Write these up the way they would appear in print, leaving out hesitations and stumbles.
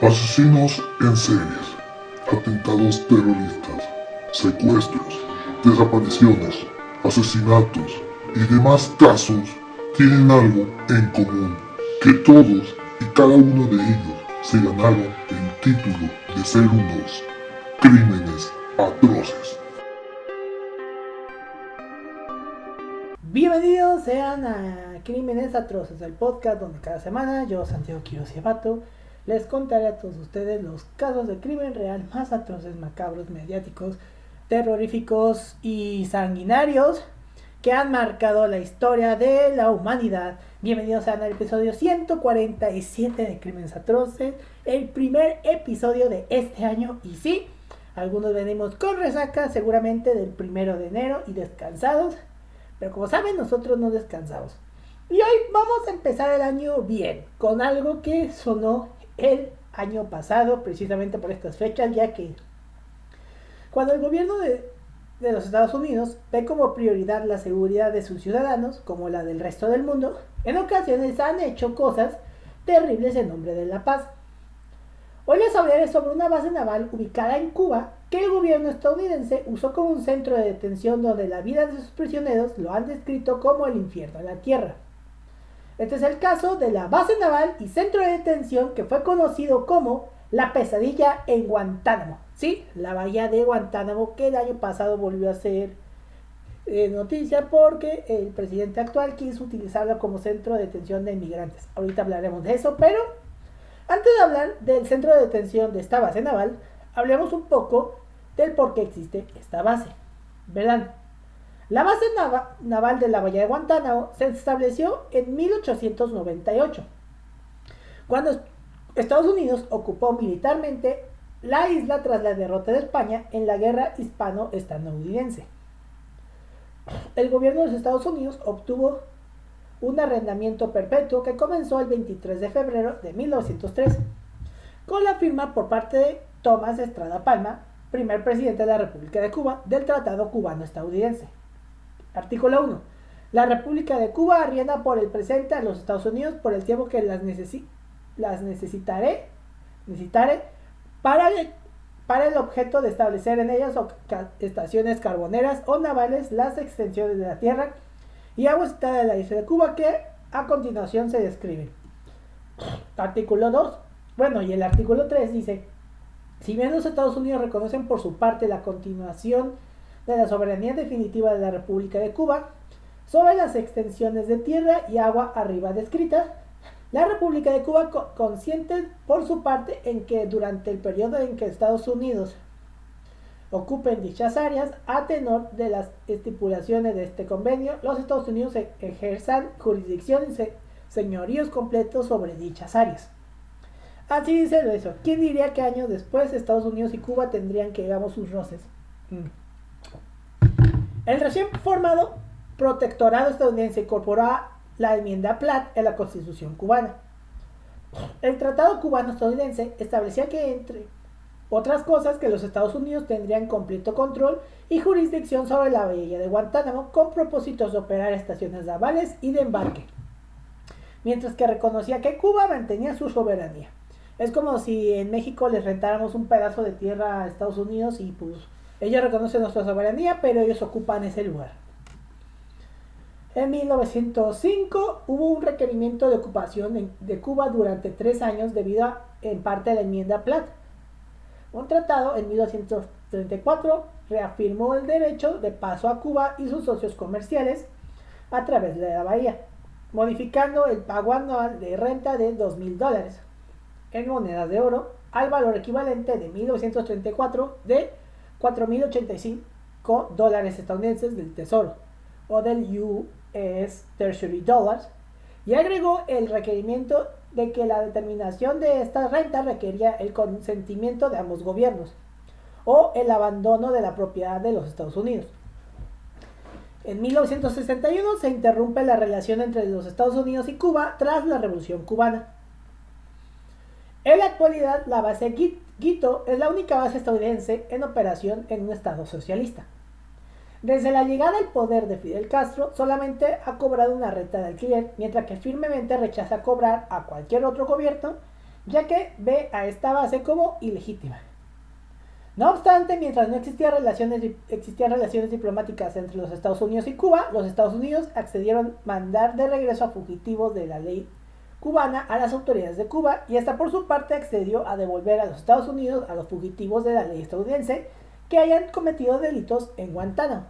Asesinos en series, atentados terroristas, secuestros, desapariciones, asesinatos y demás casos tienen algo en común, que todos y cada uno de ellos se ganaron el título de ser unos crímenes atroces. Bienvenidos sean a Crímenes Atroces, el podcast donde cada semana yo, Santiago Quiroz y Abato, les contaré a todos ustedes los casos de crimen real más atroces, macabros, mediáticos, terroríficos y sanguinarios que han marcado la historia de la humanidad. Bienvenidos sean al episodio 147 de Crímenes Atroces, el primer episodio de este año. Y sí, algunos venimos con resaca seguramente del 1 de enero y descansados. Pero como saben, nosotros no descansamos. Y hoy vamos a empezar el año bien, con algo que sonó el año pasado, precisamente por estas fechas, ya que cuando el gobierno de los Estados Unidos ve como prioridad la seguridad de sus ciudadanos, como la del resto del mundo, en ocasiones han hecho cosas terribles en nombre de la paz. Hoy les hablaré sobre una base naval ubicada en Cuba que el gobierno estadounidense usó como un centro de detención donde la vida de sus prisioneros lo han descrito como el infierno en la tierra. Este es el caso de la base naval y centro de detención que fue conocido como la pesadilla en Guantánamo. Sí, la bahía de Guantánamo, que el año pasado volvió a ser noticia porque el presidente actual quiso utilizarla como centro de detención de inmigrantes. Ahorita hablaremos de eso, pero antes de hablar del centro de detención de esta base naval, hablemos un poco del por qué existe esta base. Verán, la base naval de la bahía de Guantánamo se estableció en 1898, cuando Estados Unidos ocupó militarmente la isla tras la derrota de España en la guerra hispano-estadounidense. El gobierno de los Estados Unidos obtuvo un arrendamiento perpetuo que comenzó el 23 de febrero de 1903, con la firma por parte de Tomás Estrada Palma, primer presidente de la República de Cuba, del Tratado Cubano-Estadounidense. Artículo 1. La República de Cuba arrienda por el presente a los Estados Unidos por el tiempo que las necesitare para el objeto de establecer en ellas estaciones carboneras o navales, las extensiones de la tierra y agua citada de la isla de Cuba, que a continuación se describe. Artículo 2. Bueno, y el artículo 3 dice: si bien los Estados Unidos reconocen por su parte la continuación de la soberanía definitiva de la República de Cuba sobre las extensiones de tierra y agua arriba descritas, la República de Cuba consiente por su parte en que durante el periodo en que Estados Unidos ocupen dichas áreas, a tenor de las estipulaciones de este convenio, los Estados Unidos ejerzan jurisdicción y señoríos completos sobre dichas áreas. Así dice eso. ¿Quién diría que años después Estados Unidos y Cuba tendrían que, digamos, sus roces? El recién formado protectorado estadounidense incorporó la enmienda Platt en la Constitución cubana. El Tratado Cubano-Estadounidense establecía que, entre otras cosas, que los Estados Unidos tendrían completo control y jurisdicción sobre la bahía de Guantánamo con propósitos de operar estaciones navales y de embarque, mientras que reconocía que Cuba mantenía su soberanía. Es como si en México les rentáramos un pedazo de tierra a Estados Unidos y pues ellos reconocen nuestra soberanía, pero ellos ocupan ese lugar. En 1905 hubo un requerimiento de ocupación de Cuba durante 3 años debido en parte a la enmienda Platt. Un tratado en 1934 reafirmó el derecho de paso a Cuba y sus socios comerciales a través de la bahía, modificando el pago anual de renta de $2,000 en monedas de oro al valor equivalente de 1934 de $4,085 estadounidenses del Tesoro o del US Treasury Dollars, y agregó el requerimiento de que la determinación de esta renta requería el consentimiento de ambos gobiernos o el abandono de la propiedad de los Estados Unidos. En 1961 se interrumpe la relación entre los Estados Unidos y Cuba tras la Revolución Cubana. En la actualidad, la base Quito es la única base estadounidense en operación en un estado socialista. Desde la llegada al poder de Fidel Castro, solamente ha cobrado una renta de alquiler, mientras que firmemente rechaza cobrar a cualquier otro gobierno ya que ve a esta base como ilegítima. No obstante, mientras no existían relaciones diplomáticas entre los Estados Unidos y Cuba, los Estados Unidos accedieron a mandar de regreso a fugitivos de la ley cubana a las autoridades de Cuba, y esta por su parte accedió a devolver a los Estados Unidos a los fugitivos de la ley estadounidense que hayan cometido delitos en Guantánamo.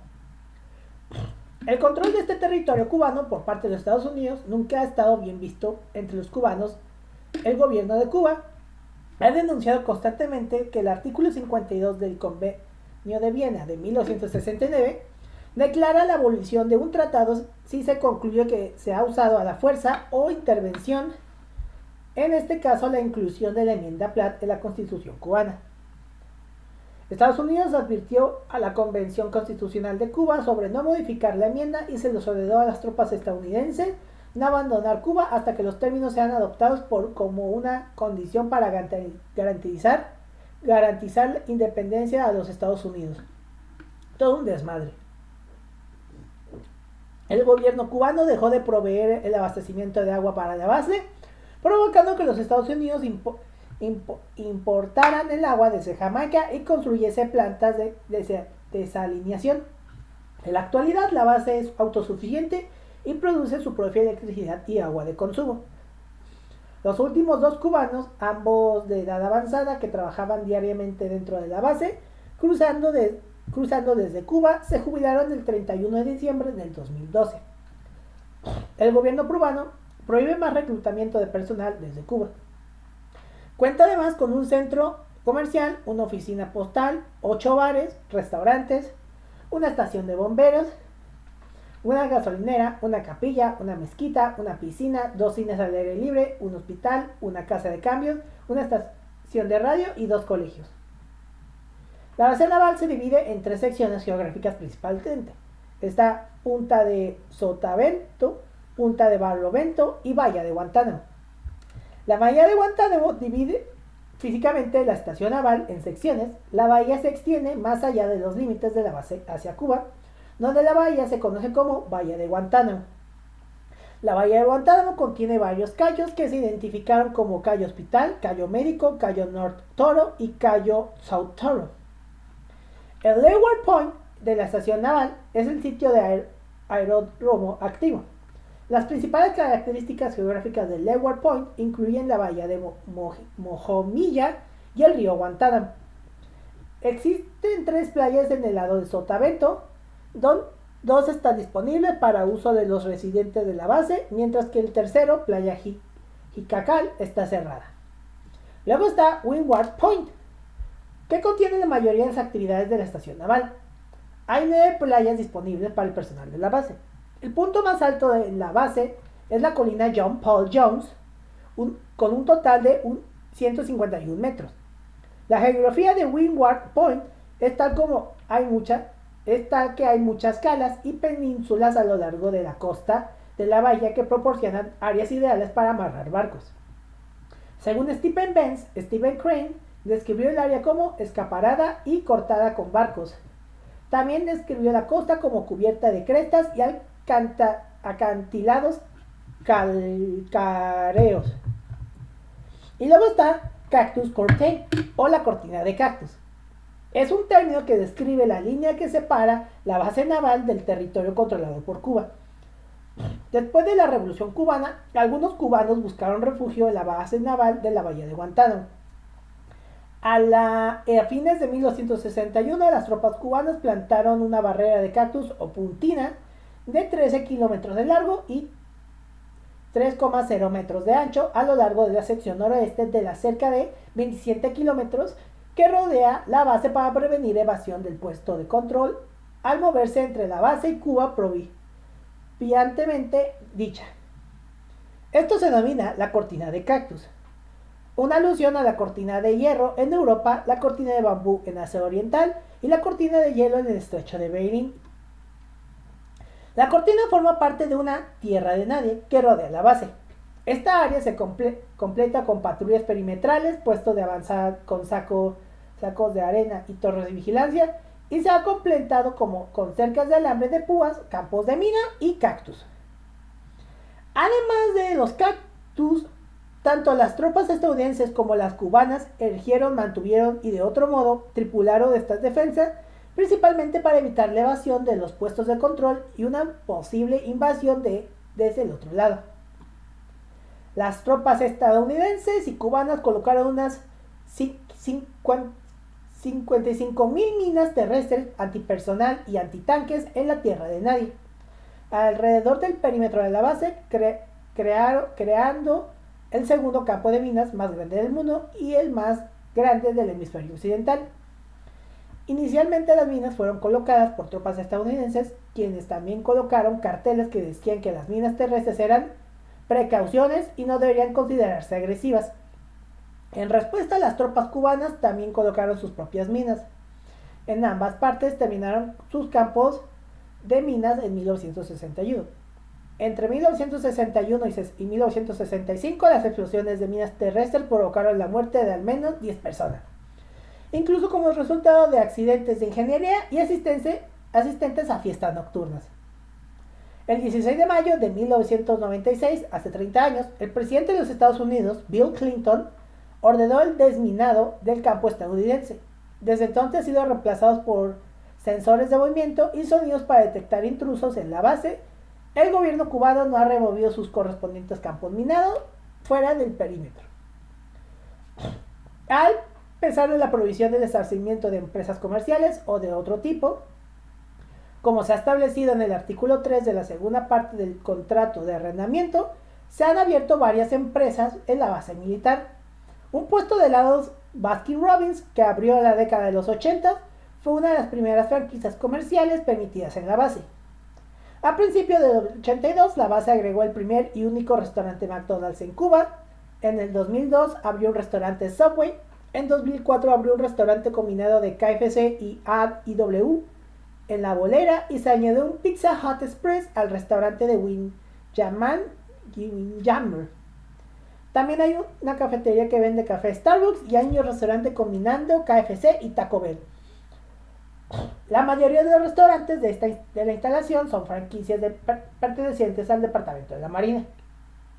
El control de este territorio cubano por parte de los Estados Unidos nunca ha estado bien visto entre los cubanos. El gobierno de Cuba ha denunciado constantemente que el artículo 52 del Convenio de Viena de 1969 declara la abolición de un tratado si se concluye que se ha usado a la fuerza o intervención, en este caso la inclusión de la enmienda Platt en la Constitución cubana. Estados Unidos advirtió a la Convención Constitucional de Cuba sobre no modificar la enmienda y se los ordenó a las tropas estadounidenses no abandonar Cuba hasta que los términos sean adoptados como una condición para garantizar la independencia a los Estados Unidos. Todo un desmadre. El gobierno cubano dejó de proveer el abastecimiento de agua para la base, provocando que los Estados Unidos importaran el agua desde Jamaica y construyese plantas de desalinización. En la actualidad, la base es autosuficiente y produce su propia electricidad y agua de consumo. Los últimos dos cubanos, ambos de edad avanzada, que trabajaban diariamente dentro de la base, cruzando desde Cuba, se jubilaron el 31 de diciembre del 2012. El gobierno cubano prohíbe más reclutamiento de personal desde Cuba. Cuenta además con un centro comercial, una oficina postal, 8 bares, restaurantes, una estación de bomberos, una gasolinera, una capilla, una mezquita, una piscina, 2 cines al aire libre, un hospital, una casa de cambios, una estación de radio y 2 colegios. La base naval se divide en 3 secciones geográficas principalmente. Está Punta de Sotavento, Punta de Barlovento y Bahía de Guantánamo. La bahía de Guantánamo divide físicamente la estación naval en secciones. La bahía se extiende más allá de los límites de la base hacia Cuba, donde la bahía se conoce como Bahía de Guantánamo. La bahía de Guantánamo contiene varios cayos que se identificaron como Cayo Hospital, Cayo Médico, Cayo North Toro y Cayo South Toro. El Leeward Point de la estación naval es el sitio de aeródromo activo. Las principales características geográficas del Leeward Point incluyen la bahía de Mojomilla y el río Guantánamo. Existen 3 playas en el lado de Sotavento, donde 2 están disponibles para uso de los residentes de la base, mientras que el tercero, Playa Jicacal, está cerrada. Luego está Windward Point, que contiene la mayoría de las actividades de la estación naval. Hay 9 playas disponibles para el personal de la base. El punto más alto de la base es la colina John Paul Jones, con un total de 151 metros. La geografía de Windward Point es tal que hay muchas calas y penínsulas a lo largo de la costa de la bahía que proporcionan áreas ideales para amarrar barcos. Según Stephen Crane describió el área como escaparada y cortada con barcos. También describió la costa como cubierta de crestas y acantilados calcáreos. Y luego está Cactus Curtain, o la cortina de cactus. Es un término que describe la línea que separa la base naval del territorio controlado por Cuba. Después de la Revolución Cubana, algunos cubanos buscaron refugio en la base naval de la bahía de Guantánamo. A fines de 1961, las tropas cubanas plantaron una barrera de cactus o puntina de 13 kilómetros de largo y 3,0 metros de ancho a lo largo de la sección noroeste de las cerca de 27 kilómetros que rodea la base para prevenir evasión del puesto de control al moverse entre la base y Cuba propiamente dicha. Esto se denomina la cortina de cactus, una alusión a la cortina de hierro en Europa, la cortina de bambú en Asia Oriental y la cortina de hielo en el estrecho de Bering. La cortina forma parte de una tierra de nadie que rodea la base. Esta área se completa con patrullas perimetrales, puestos de avanzada con sacos de arena y torres de vigilancia, y se ha completado con cercas de alambre de púas, campos de mina y cactus. Además de los cactus, Tanto las tropas estadounidenses como las cubanas erigieron, mantuvieron y de otro modo tripularon estas defensas, principalmente para evitar la evasión de los puestos de control y una posible invasión desde el otro lado. Las tropas estadounidenses y cubanas colocaron unas 55.000 minas terrestres antipersonal y antitanques en la tierra de nadie, alrededor del perímetro de la base, creando el segundo campo de minas más grande del mundo y el más grande del hemisferio occidental. Inicialmente las minas fueron colocadas por tropas estadounidenses, quienes también colocaron carteles que decían que las minas terrestres eran precauciones y no deberían considerarse agresivas. En respuesta, las tropas cubanas también colocaron sus propias minas. En ambas partes terminaron sus campos de minas en 1961. Entre 1961 y 1965, las explosiones de minas terrestres provocaron la muerte de al menos 10 personas, incluso como resultado de accidentes de ingeniería y asistentes a fiestas nocturnas. El 16 de mayo de 1996, hace 30 años, el presidente de los Estados Unidos, Bill Clinton, ordenó el desminado del campo estadounidense. Desde entonces ha sido reemplazado por sensores de movimiento y sonidos para detectar intrusos en la base. El gobierno cubano no ha removido sus correspondientes campos minados fuera del perímetro. Al pesar de la prohibición del establecimiento de empresas comerciales o de otro tipo, como se ha establecido en el artículo 3 de la segunda parte del contrato de arrendamiento, se han abierto varias empresas en la base militar. Un puesto de helados Baskin-Robbins, que abrió en la década de los 80, fue una de las primeras franquicias comerciales permitidas en la base. A principios del 82, la base agregó el primer y único restaurante McDonald's en Cuba. En el 2002 abrió un restaurante Subway. En 2004 abrió un restaurante combinado de KFC y A&W en La Bolera y se añadió un Pizza Hut Express al restaurante de Windjammer. También hay una cafetería que vende café Starbucks y hay un restaurante combinando KFC y Taco Bell. La mayoría de los restaurantes de la instalación son franquicias pertenecientes al Departamento de la Marina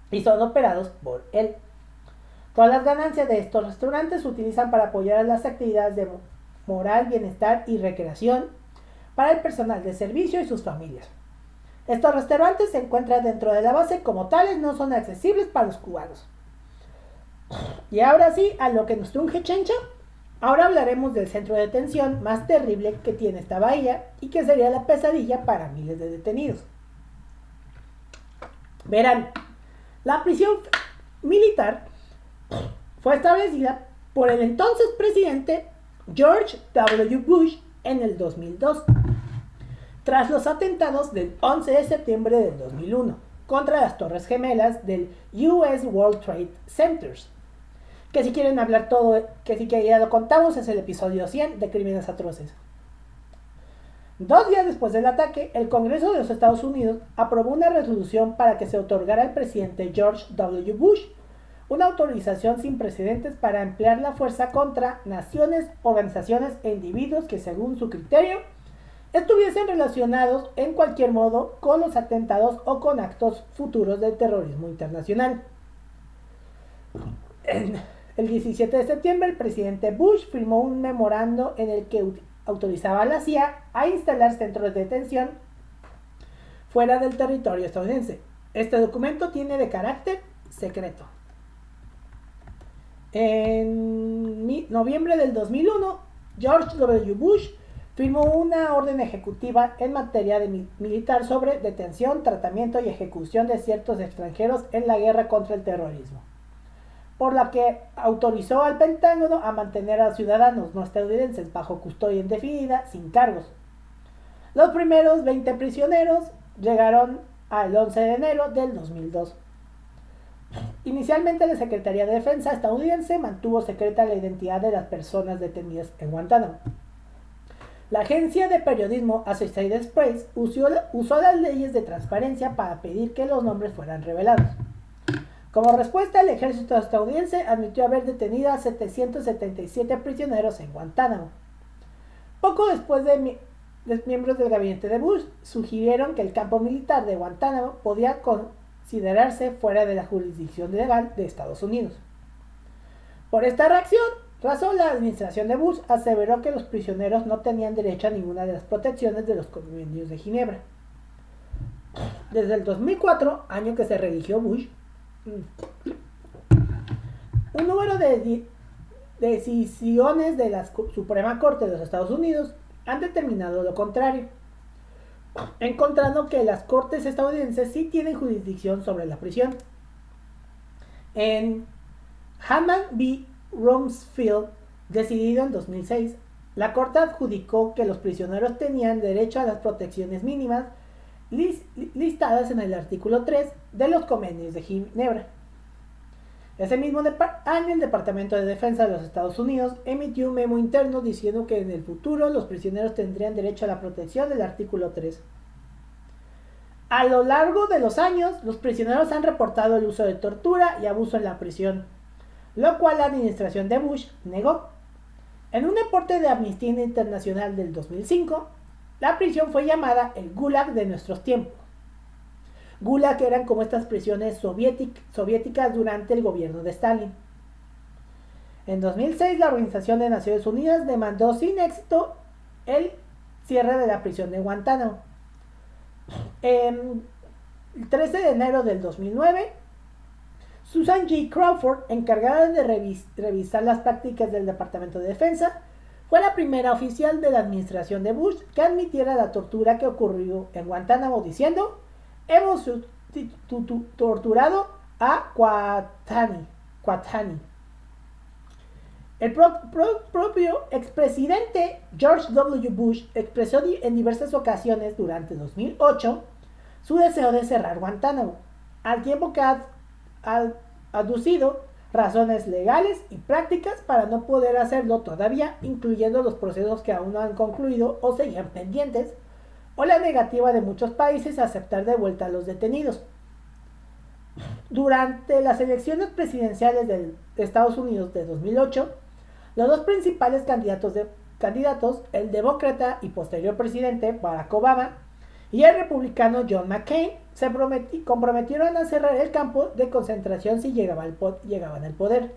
y son operados por él. Todas las ganancias de estos restaurantes se utilizan para apoyar las actividades de moral, bienestar y recreación para el personal de servicio y sus familias. Estos restaurantes se encuentran dentro de la base, como tales no son accesibles para los cubanos. Y ahora sí, a lo que nos trunje Chencha. Ahora hablaremos del centro de detención más terrible que tiene esta bahía y que sería la pesadilla para miles de detenidos. Verán, la prisión militar fue establecida por el entonces presidente George W. Bush en el 2002, tras los atentados del 11 de septiembre del 2001 contra las Torres Gemelas del US World Trade Centers. Que si quieren hablar todo, que si que ya lo contamos, es el episodio 100 de Crímenes Atroces. 2 días después del ataque, el Congreso de los Estados Unidos aprobó una resolución para que se otorgara al presidente George W. Bush una autorización sin precedentes para emplear la fuerza contra naciones, organizaciones e individuos que, según su criterio, estuviesen relacionados en cualquier modo con los atentados o con actos futuros del terrorismo internacional. El 17 de septiembre, el presidente Bush firmó un memorando en el que autorizaba a la CIA a instalar centros de detención fuera del territorio estadounidense. Este documento tiene de carácter secreto. En noviembre del 2001, George W. Bush firmó una orden ejecutiva en materia de militar sobre detención, tratamiento y ejecución de ciertos extranjeros en la guerra contra el terrorismo, por la que autorizó al Pentágono a mantener a ciudadanos no estadounidenses bajo custodia indefinida sin cargos. Los primeros 20 prisioneros llegaron al 11 de enero del 2002. Inicialmente, la Secretaría de Defensa estadounidense mantuvo secreta la identidad de las personas detenidas en Guantánamo. La agencia de periodismo Associated Press usó las leyes de transparencia para pedir que los nombres fueran revelados. Como respuesta, el ejército estadounidense admitió haber detenido a 777 prisioneros en Guantánamo. Poco después, miembros del gabinete de Bush sugirieron que el campo militar de Guantánamo podía considerarse fuera de la jurisdicción legal de Estados Unidos. Por esta razón, la administración de Bush aseveró que los prisioneros no tenían derecho a ninguna de las protecciones de los convenios de Ginebra. Desde el 2004, año que se reeligió Bush, un número de decisiones de la Suprema Corte de los Estados Unidos han determinado lo contrario, encontrando que las cortes estadounidenses sí tienen jurisdicción sobre la prisión. En Hammond v. Rumsfeld, decidido en 2006, la Corte adjudicó que los prisioneros tenían derecho a las protecciones mínimas listadas en el artículo 3 de los convenios de Ginebra. Ese mismo año, el Departamento de Defensa de los Estados Unidos emitió un memo interno diciendo que en el futuro los prisioneros tendrían derecho a la protección del artículo 3. A lo largo de los años, los prisioneros han reportado el uso de tortura y abuso en la prisión, lo cual la administración de Bush negó. En un reporte de Amnistía Internacional del 2005, la prisión fue llamada el Gulag de nuestros tiempos. Gulag eran como estas prisiones soviéticas durante el gobierno de Stalin. En 2006, la Organización de Naciones Unidas demandó sin éxito el cierre de la prisión de Guantánamo. El 13 de enero del 2009, Susan G. Crawford, encargada de revisar las prácticas del Departamento de Defensa, fue la primera oficial de la administración de Bush que admitiera la tortura que ocurrió en Guantánamo, diciendo: hemos torturado a Qahtani. El propio expresidente George W. Bush expresó en diversas ocasiones durante 2008 su deseo de cerrar Guantánamo, al tiempo que ha aducido razones legales y prácticas para no poder hacerlo todavía, incluyendo los procesos que aún no han concluido o seguían pendientes, o la negativa de muchos países a aceptar de vuelta a los detenidos. Durante las elecciones presidenciales de Estados Unidos de 2008, los dos principales candidatos, el demócrata y posterior presidente Barack Obama y el republicano John McCain, se comprometieron a cerrar el campo de concentración si llegaban al poder.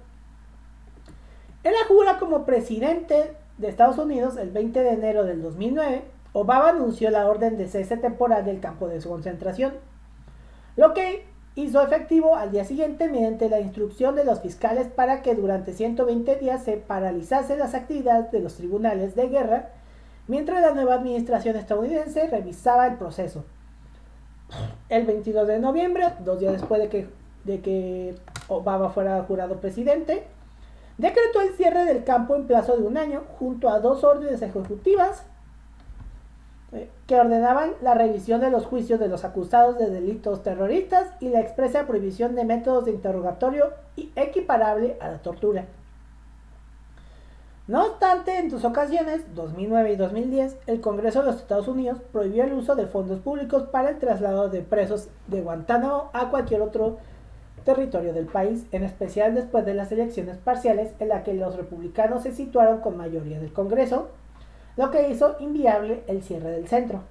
En la jura como presidente de Estados Unidos el 20 de enero del 2009, Obama anunció la orden de cese temporal del campo de concentración, lo que hizo efectivo al día siguiente mediante la instrucción de los fiscales para que durante 120 días se paralizasen las actividades de los tribunales de guerra mientras la nueva administración estadounidense revisaba el proceso. El 22 de noviembre, 2 días después de que Obama fuera jurado presidente, decretó el cierre del campo en plazo de un año junto a 2 órdenes ejecutivas que ordenaban la revisión de los juicios de los acusados de delitos terroristas y la expresa prohibición de métodos de interrogatorio equiparable a la tortura. No obstante, en 2 ocasiones, 2009 y 2010, el Congreso de los Estados Unidos prohibió el uso de fondos públicos para el traslado de presos de Guantánamo a cualquier otro territorio del país, en especial después de las elecciones parciales en las que los republicanos se situaron con mayoría del Congreso, lo que hizo inviable el cierre del centro.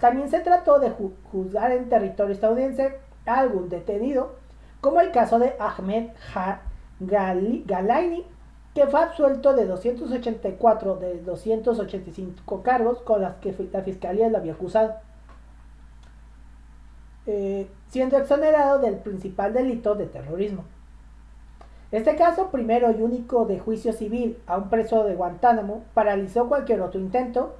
También se trató de juzgar en territorio estadounidense a algún detenido, como el caso de Ahmed Galaini, que fue absuelto de 284 de 285 cargos con las que la fiscalía lo había acusado, siendo exonerado del principal delito de terrorismo. Este caso, primero y único de juicio civil a un preso de Guantánamo, paralizó cualquier otro intento.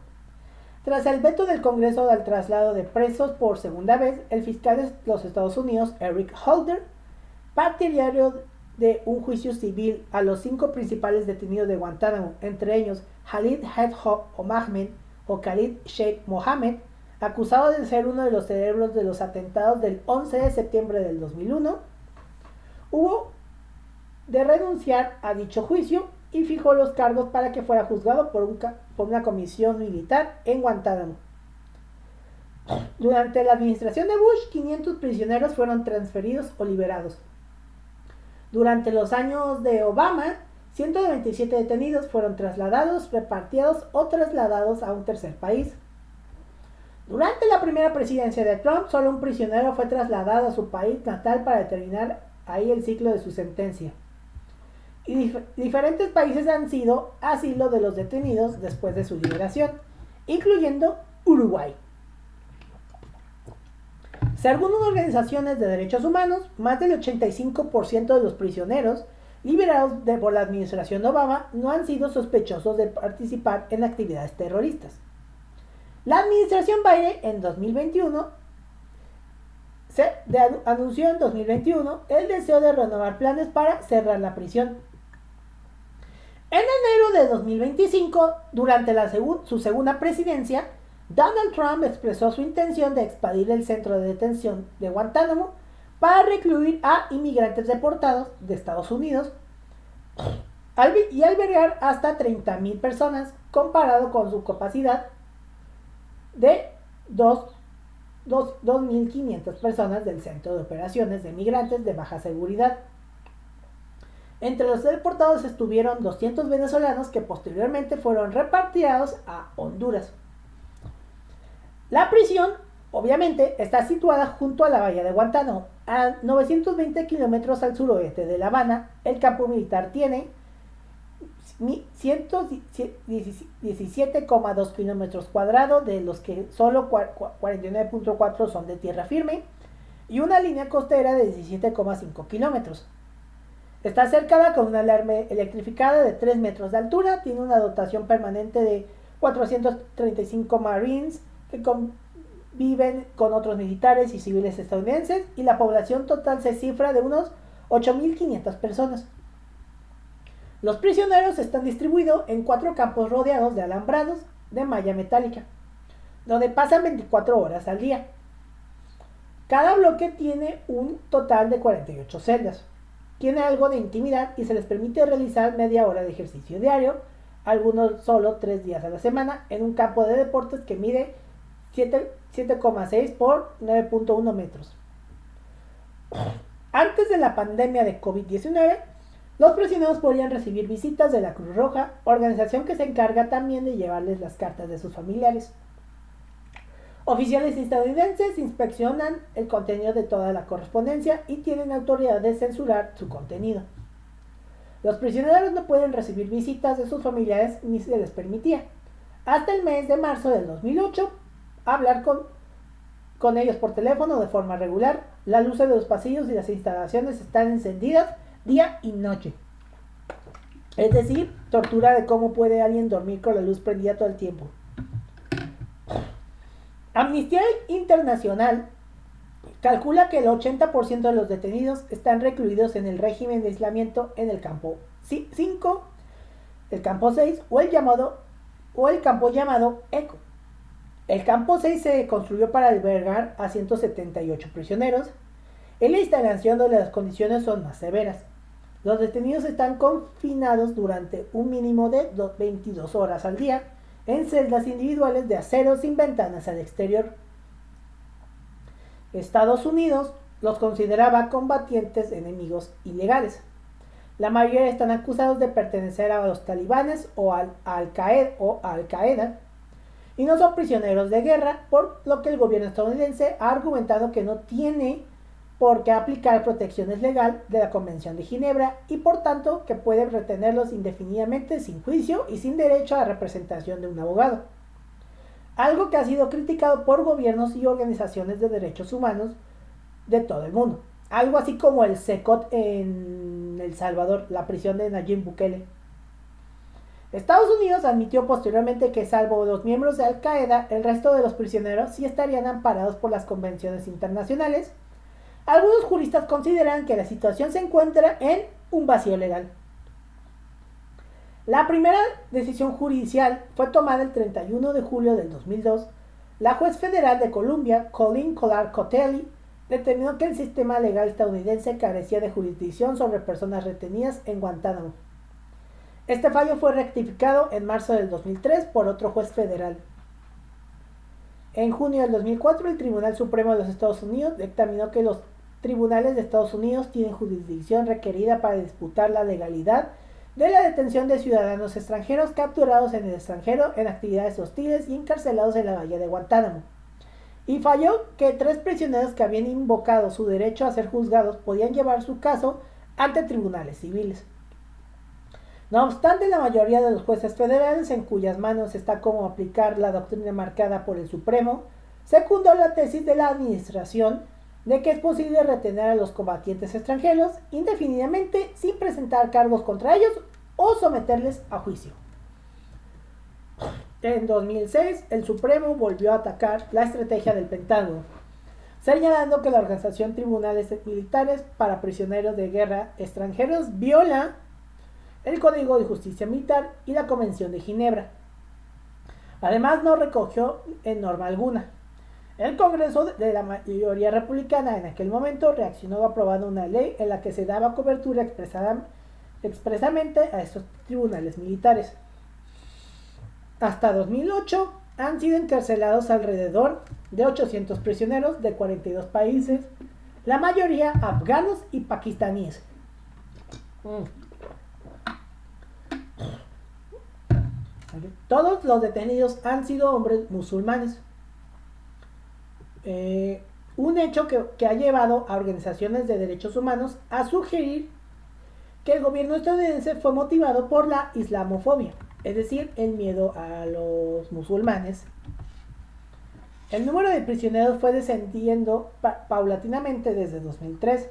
Tras el veto del Congreso al traslado de presos por segunda vez, el fiscal de los Estados Unidos, Eric Holder, partidario de un juicio civil a los 5 principales detenidos de Guantánamo, entre ellos Khalid Mohammed o Khalid Sheikh Mohammed, acusado de ser uno de los cerebros de los atentados del 11 de septiembre del 2001, hubo de renunciar a dicho juicio y fijó los cargos para que fuera juzgado por una comisión militar en Guantánamo. Durante la administración de Bush, 500 prisioneros fueron transferidos o liberados. Durante los años de Obama, 197 detenidos fueron trasladados, repatriados o trasladados a un tercer país. Durante la primera presidencia de Trump, solo un prisionero fue trasladado a su país natal para determinar ahí el ciclo de su sentencia. Y diferentes países han sido asilo de los detenidos después de su liberación, incluyendo Uruguay. Según organizaciones de derechos humanos, más del 85% de los prisioneros liberados por la administración Obama no han sido sospechosos de participar en actividades terroristas. La administración Biden en 2021 anunció en 2021 el deseo de renovar planes para cerrar la prisión. En enero de 2025, durante su segunda presidencia, Donald Trump expresó su intención de expandir el centro de detención de Guantánamo para recluir a inmigrantes deportados de Estados Unidos y albergar hasta 30,000 personas, comparado con su capacidad de 2.500 personas del Centro de Operaciones de Migrantes de Baja Seguridad. Entre los deportados estuvieron 200 venezolanos que posteriormente fueron repatriados a Honduras. La prisión, obviamente, está situada junto a la bahía de Guantánamo, a 920 kilómetros al suroeste de La Habana. El campo militar tiene 117,2 kilómetros cuadrados, de los que solo 49,4 son de tierra firme, y una línea costera de 17,5 kilómetros. Está cercada con una alarma electrificada de 3 metros de altura, tiene una dotación permanente de 435 Marines que conviven con otros militares y civiles estadounidenses, y la población total se cifra de unos 8.500 personas. Los prisioneros están distribuidos en 4 campos rodeados de alambrados de malla metálica, donde pasan 24 horas al día. Cada bloque tiene un total de 48 celdas. Tiene algo de intimidad y se les permite realizar media hora de ejercicio diario, algunos solo 3 días a la semana, en un campo de deportes que mide 7,6 por 9,1 metros. Antes de la pandemia de COVID-19, los prisioneros podían recibir visitas de la Cruz Roja, organización que se encarga también de llevarles las cartas de sus familiares. Oficiales estadounidenses inspeccionan el contenido de toda la correspondencia y tienen autoridad de censurar su contenido. Los prisioneros no pueden recibir visitas de sus familiares ni se les permitía. Hasta el mes de marzo del 2008, hablar con ellos por teléfono de forma regular. Las luces de los pasillos y las instalaciones están encendidas día y noche. Es decir, tortura de cómo puede alguien dormir con la luz prendida todo el tiempo. Amnistía Internacional calcula que el 80% de los detenidos están recluidos en el régimen de aislamiento en el campo 5, el campo 6 o el campo llamado ECO. El campo 6 se construyó para albergar a 178 prisioneros. En la instalación donde las condiciones son más severas. Los detenidos están confinados durante un mínimo de 22 horas al día en celdas individuales de acero sin ventanas al exterior. Estados Unidos los consideraba combatientes enemigos ilegales. La mayoría están acusados de pertenecer a los talibanes o a Al-Qaeda y no son prisioneros de guerra, por lo que el gobierno estadounidense ha argumentado que no tiene por qué aplicar protecciones legales de la Convención de Ginebra y por tanto que puede retenerlos indefinidamente sin juicio y sin derecho a la representación de un abogado. Algo que ha sido criticado por gobiernos y organizaciones de derechos humanos de todo el mundo. Algo así como el CECOT en El Salvador, la prisión de Nayib Bukele. Estados Unidos admitió posteriormente que, salvo los miembros de Al-Qaeda, el resto de los prisioneros sí estarían amparados por las convenciones internacionales. Algunos juristas consideran que la situación se encuentra en un vacío legal. La primera decisión judicial fue tomada el 31 de julio del 2002. La juez federal de Columbia, Colleen Collar Cotelli, determinó que el sistema legal estadounidense carecía de jurisdicción sobre personas retenidas en Guantánamo. Este fallo fue rectificado en marzo del 2003 por otro juez federal. En junio del 2004, el Tribunal Supremo de los Estados Unidos dictaminó que los tribunales de Estados Unidos tienen jurisdicción requerida para disputar la legalidad de la detención de ciudadanos extranjeros capturados en el extranjero en actividades hostiles y encarcelados en la bahía de Guantánamo. y falló que 3 prisioneros que habían invocado su derecho a ser juzgados podían llevar su caso ante tribunales civiles. No obstante, la mayoría de los jueces federales, en cuyas manos está cómo aplicar la doctrina marcada por el Supremo, secundó la tesis de la administración de que es posible retener a los combatientes extranjeros indefinidamente sin presentar cargos contra ellos o someterles a juicio. En 2006, el Supremo volvió a atacar la estrategia del Pentágono, señalando que la organización Tribunales Militares para Prisioneros de Guerra Extranjeros viola el Código de Justicia Militar y la Convención de Ginebra. Además, no recogió en norma alguna. El Congreso de la mayoría republicana en aquel momento reaccionó aprobando una ley en la que se daba cobertura expresamente a estos tribunales militares. Hasta 2008 han sido encarcelados alrededor de 800 prisioneros de 42 países, la mayoría afganos y pakistaníes. Todos los detenidos han sido hombres musulmanes. Un hecho que ha llevado a organizaciones de derechos humanos a sugerir que el gobierno estadounidense fue motivado por la islamofobia, es decir, el miedo a los musulmanes. El número de prisioneros fue descendiendo paulatinamente desde 2003,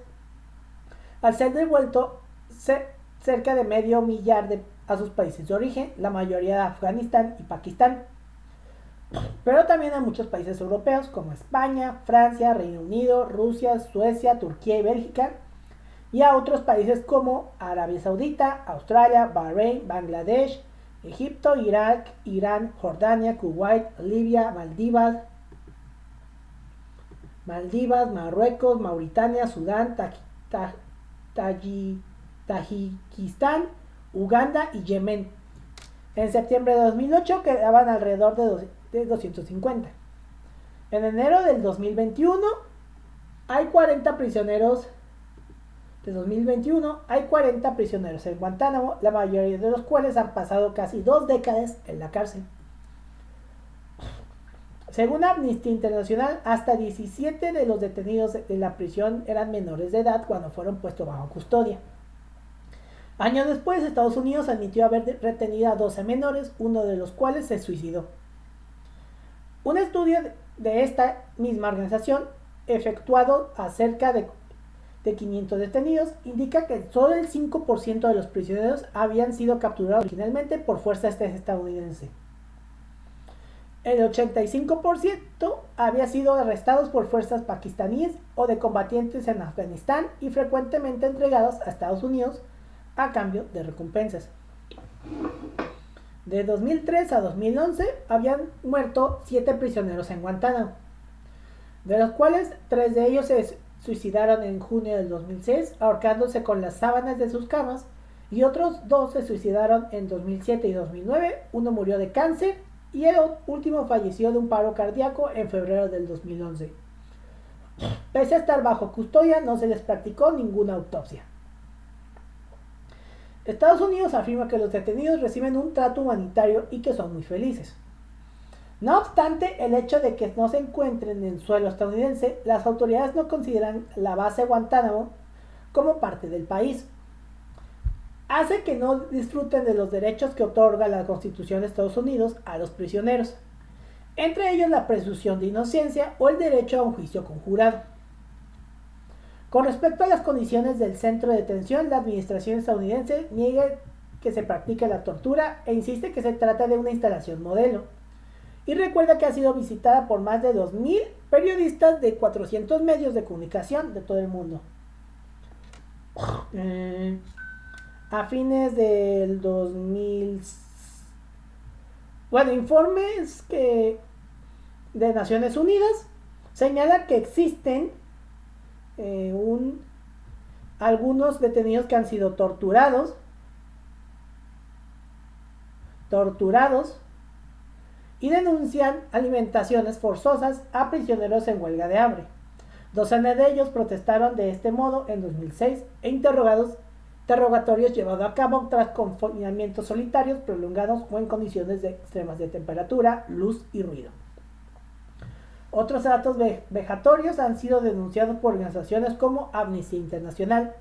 al ser devuelto cerca de medio millar a sus países de origen, la mayoría de Afganistán y Pakistán, pero también a muchos países europeos como España, Francia, Reino Unido, Rusia, Suecia, Turquía y Bélgica, y a otros países como Arabia Saudita, Australia, Bahrein, Bangladesh, Egipto, Irak, Irán, Jordania, Kuwait, Libia, Maldivas, Marruecos, Mauritania, Sudán, Tayikistán, Uganda y Yemen. En septiembre de 2008 quedaban alrededor de 250. En enero del 2021 hay 40 prisioneros. De 2021 hay 40 prisioneros en Guantánamo, la mayoría de los cuales han pasado casi 2 décadas en la cárcel. Según Amnistía Internacional, hasta 17 de los detenidos de la prisión eran menores de edad cuando fueron puestos bajo custodia. Años después, Estados Unidos admitió haber retenido a 12 menores, uno de los cuales se suicidó. Un estudio de esta misma organización, efectuado a cerca de 500 detenidos, indica que solo el 5% de los prisioneros habían sido capturados originalmente por fuerzas estadounidenses. El 85% había sido arrestados por fuerzas pakistaníes o de combatientes en Afganistán y frecuentemente entregados a Estados Unidos a cambio de recompensas. De 2003 a 2011 habían muerto 7 prisioneros en Guantánamo, de los cuales 3 de ellos se suicidaron en junio del 2006 ahorcándose con las sábanas de sus camas, y otros 2 se suicidaron en 2007 y 2009. Uno murió de cáncer y el último falleció de un paro cardíaco en febrero del 2011. Pese a estar bajo custodia, no se les practicó ninguna autopsia. Estados Unidos afirma que los detenidos reciben un trato humanitario y que son muy felices. No obstante, el hecho de que no se encuentren en suelo estadounidense, las autoridades no consideran la base Guantánamo como parte del país. Hace que no disfruten de los derechos que otorga la Constitución de Estados Unidos a los prisioneros, entre ellos la presunción de inocencia o el derecho a un juicio conjurado. Con respecto a las condiciones del centro de detención, la administración estadounidense niega que se practique la tortura e insiste que se trata de una instalación modelo. Y recuerda que ha sido visitada por más de 2,000 periodistas de 400 medios de comunicación de todo el mundo. A fines del 2000... informes de Naciones Unidas señala que existen algunos detenidos que han sido torturados y denuncian alimentaciones forzosas a prisioneros en huelga de hambre. 12 de ellos protestaron de este modo en 2006 e interrogatorios llevados a cabo tras confinamientos solitarios prolongados o en condiciones extremas de temperatura, luz y ruido. Otros tratos vejatorios han sido denunciados por organizaciones como Amnistía Internacional.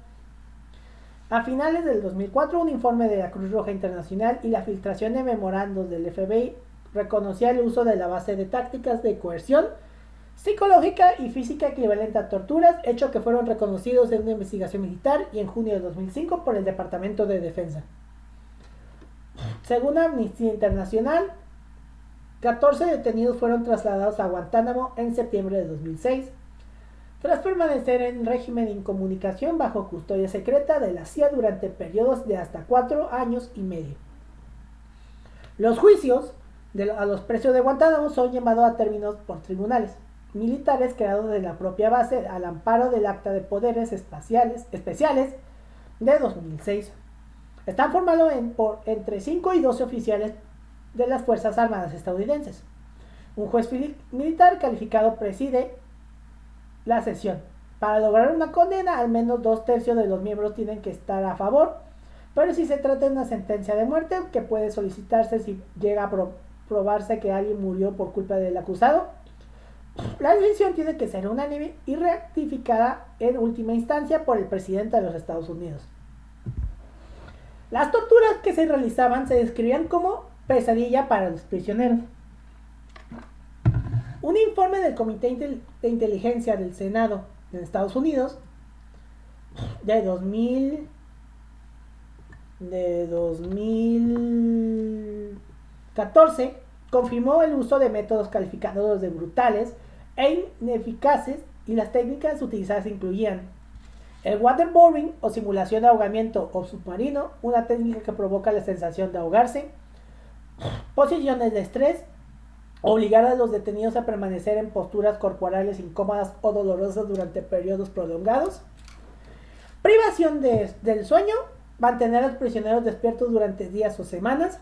A finales del 2004, un informe de la Cruz Roja Internacional y la filtración de memorandos del FBI reconocía el uso de la base de tácticas de coerción psicológica y física equivalente a torturas, hechos que fueron reconocidos en una investigación militar y en junio de 2005 por el Departamento de Defensa. Según Amnistía Internacional, 14 detenidos fueron trasladados a Guantánamo en septiembre de 2006, tras permanecer en régimen de incomunicación bajo custodia secreta de la CIA durante periodos de hasta 4 años y medio. Los juicios a los presos de Guantánamo son llevados a término por tribunales militares creados de la propia base al amparo del Acta de Poderes Especiales de 2006. Están formados por entre 5 y 12 oficiales de las Fuerzas Armadas estadounidenses. Un juez militar calificado preside la sesión. Para lograr una condena, al menos 2/3 de los miembros tienen que estar a favor, pero si se trata de una sentencia de muerte, que puede solicitarse si llega a probarse que alguien murió por culpa del acusado, la decisión tiene que ser unánime y ratificada en última instancia por el presidente de los Estados Unidos. Las torturas que se realizaban se describían como pesadilla para los prisioneros. Un informe del Comité de Inteligencia del Senado de Estados Unidos de 2014 confirmó el uso de métodos calificados de brutales e ineficaces, y las técnicas utilizadas incluían el waterboarding o simulación de ahogamiento o submarino, una técnica que provoca la sensación de ahogarse, posiciones de estrés, obligar a los detenidos a permanecer en posturas corporales incómodas o dolorosas durante periodos prolongados, privación del sueño, mantener a los prisioneros despiertos durante días o semanas,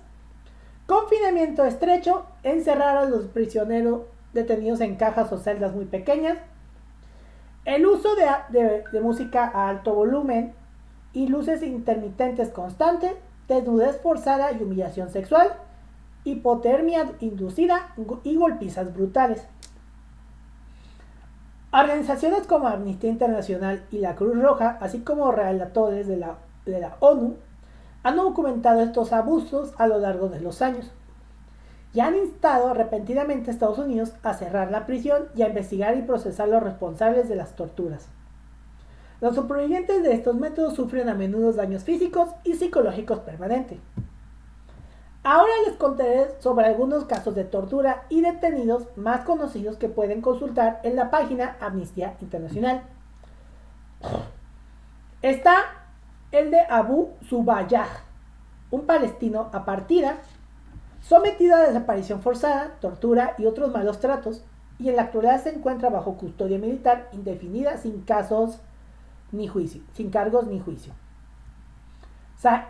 confinamiento estrecho, encerrar a los prisioneros detenidos en cajas o celdas muy pequeñas, el uso de música a alto volumen y luces intermitentes constantes, desnudez forzada y humillación sexual, hipotermia inducida y golpizas brutales. Organizaciones como Amnistía Internacional y la Cruz Roja, así como relatores de la ONU, han documentado estos abusos a lo largo de los años y han instado repentinamente a Estados Unidos a cerrar la prisión y a investigar y procesar a los responsables de las torturas. Los supervivientes de estos métodos sufren a menudo daños físicos y psicológicos permanentes. Ahora les contaré sobre algunos casos de tortura y detenidos más conocidos que pueden consultar en la página Amnistía Internacional. Está el de Abu Zubaydah, un palestino apátrida sometido a desaparición forzada, tortura y otros malos tratos, y en la actualidad se encuentra bajo custodia militar indefinida sin cargos ni juicio.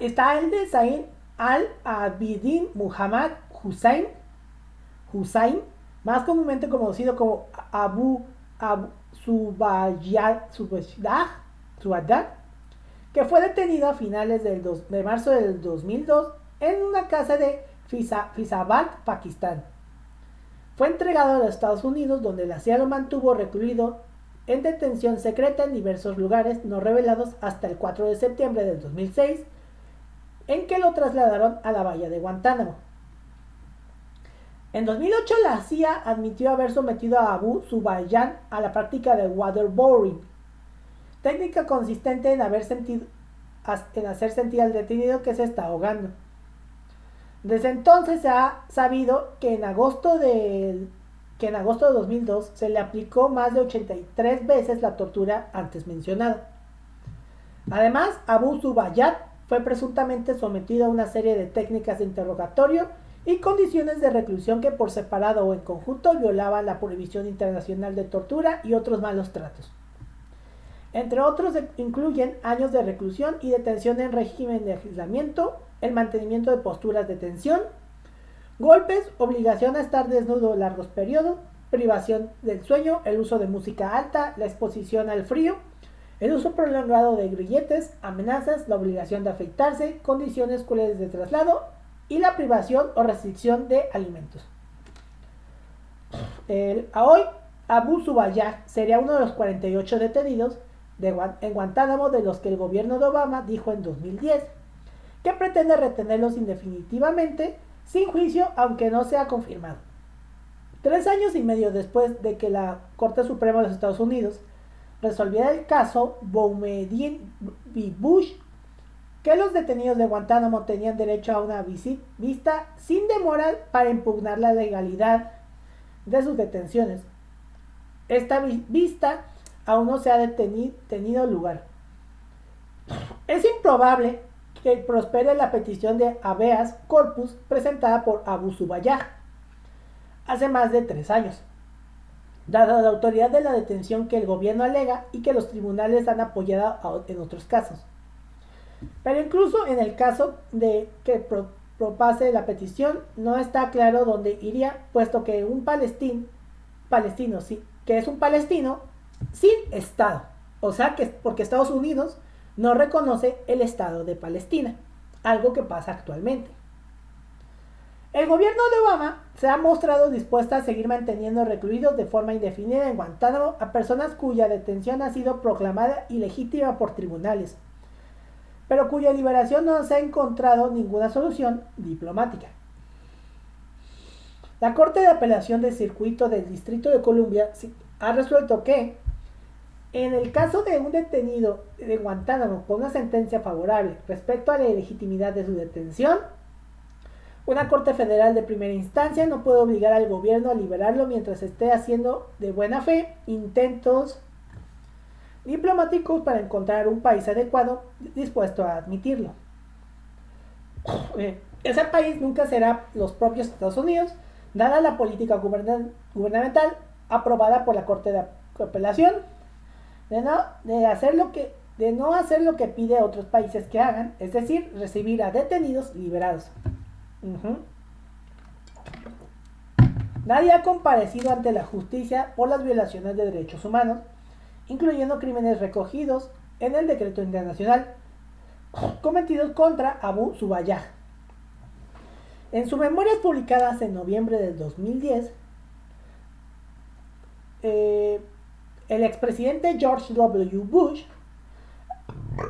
Está el de Zain al-Abidin Muhammad Hussein, más comúnmente conocido como Abu Zubaydah, que fue detenido a finales de marzo del 2002 en una casa de Faizabad, Pakistán. Fue entregado a los Estados Unidos, donde la CIA lo mantuvo recluido en detención secreta en diversos lugares no revelados hasta el 4 de septiembre del 2006, en que lo trasladaron a la bahía de Guantánamo. En 2008 la CIA admitió haber sometido a Abu Zubaydah a la práctica de waterboarding, técnica consistente en hacer sentir al detenido que se está ahogando. Desde entonces se ha sabido que en agosto de 2002 se le aplicó más de 83 veces la tortura antes mencionada. Además, Abu Zubaydah fue presuntamente sometido a una serie de técnicas de interrogatorio y condiciones de reclusión que por separado o en conjunto violaban la prohibición internacional de tortura y otros malos tratos. Entre otros incluyen años de reclusión y detención en régimen de aislamiento, el mantenimiento de posturas de tensión, golpes, obligación a estar desnudo largos periodos, privación del sueño, el uso de música alta, la exposición al frío, el uso prolongado de grilletes, amenazas, la obligación de afeitarse, condiciones crueles de traslado y la privación o restricción de alimentos. Hoy Abu Zubaydah sería uno de los 48 detenidos en Guantánamo, de los que el gobierno de Obama dijo en 2010 que pretende retenerlos indefinitivamente sin juicio, aunque no sea confirmado. 3 años y medio después de que la Corte Suprema de los Estados Unidos resolviera el caso Boumediene v. Bush, que los detenidos de Guantánamo tenían derecho a una vista sin demora para impugnar la legalidad de sus detenciones. Esta vista aún no se ha tenido lugar. Es improbable que prospere la petición de habeas corpus presentada por Abu Zubaydah hace más de 3 años, dada la autoridad de la detención que el gobierno alega y que los tribunales han apoyado en otros casos. Pero incluso en el caso de que propase la petición, no está claro dónde iría, puesto que un palestino sí, que es un palestino sin Estado, o sea que porque Estados Unidos no reconoce el Estado de Palestina, algo que pasa actualmente. El gobierno de Obama se ha mostrado dispuesta a seguir manteniendo recluidos de forma indefinida en Guantánamo a personas cuya detención ha sido proclamada ilegítima por tribunales, pero cuya liberación no se ha encontrado ninguna solución diplomática. La Corte de Apelación del Circuito del Distrito de Columbia ha resuelto que, en el caso de un detenido de Guantánamo con una sentencia favorable respecto a la ilegitimidad de su detención, una corte federal de primera instancia no puede obligar al gobierno a liberarlo mientras esté haciendo de buena fe intentos diplomáticos para encontrar un país adecuado dispuesto a admitirlo. Ese país nunca será los propios Estados Unidos, dada la política gubernamental aprobada por la Corte de Apelación de no hacer lo que pide a otros países que hagan, es decir, recibir a detenidos liberados. Nadie ha comparecido ante la justicia por las violaciones de derechos humanos, incluyendo crímenes recogidos en el decreto internacional cometidos contra Abu Zubaydah. En sus memorias publicadas en noviembre del 2010, el expresidente George W. Bush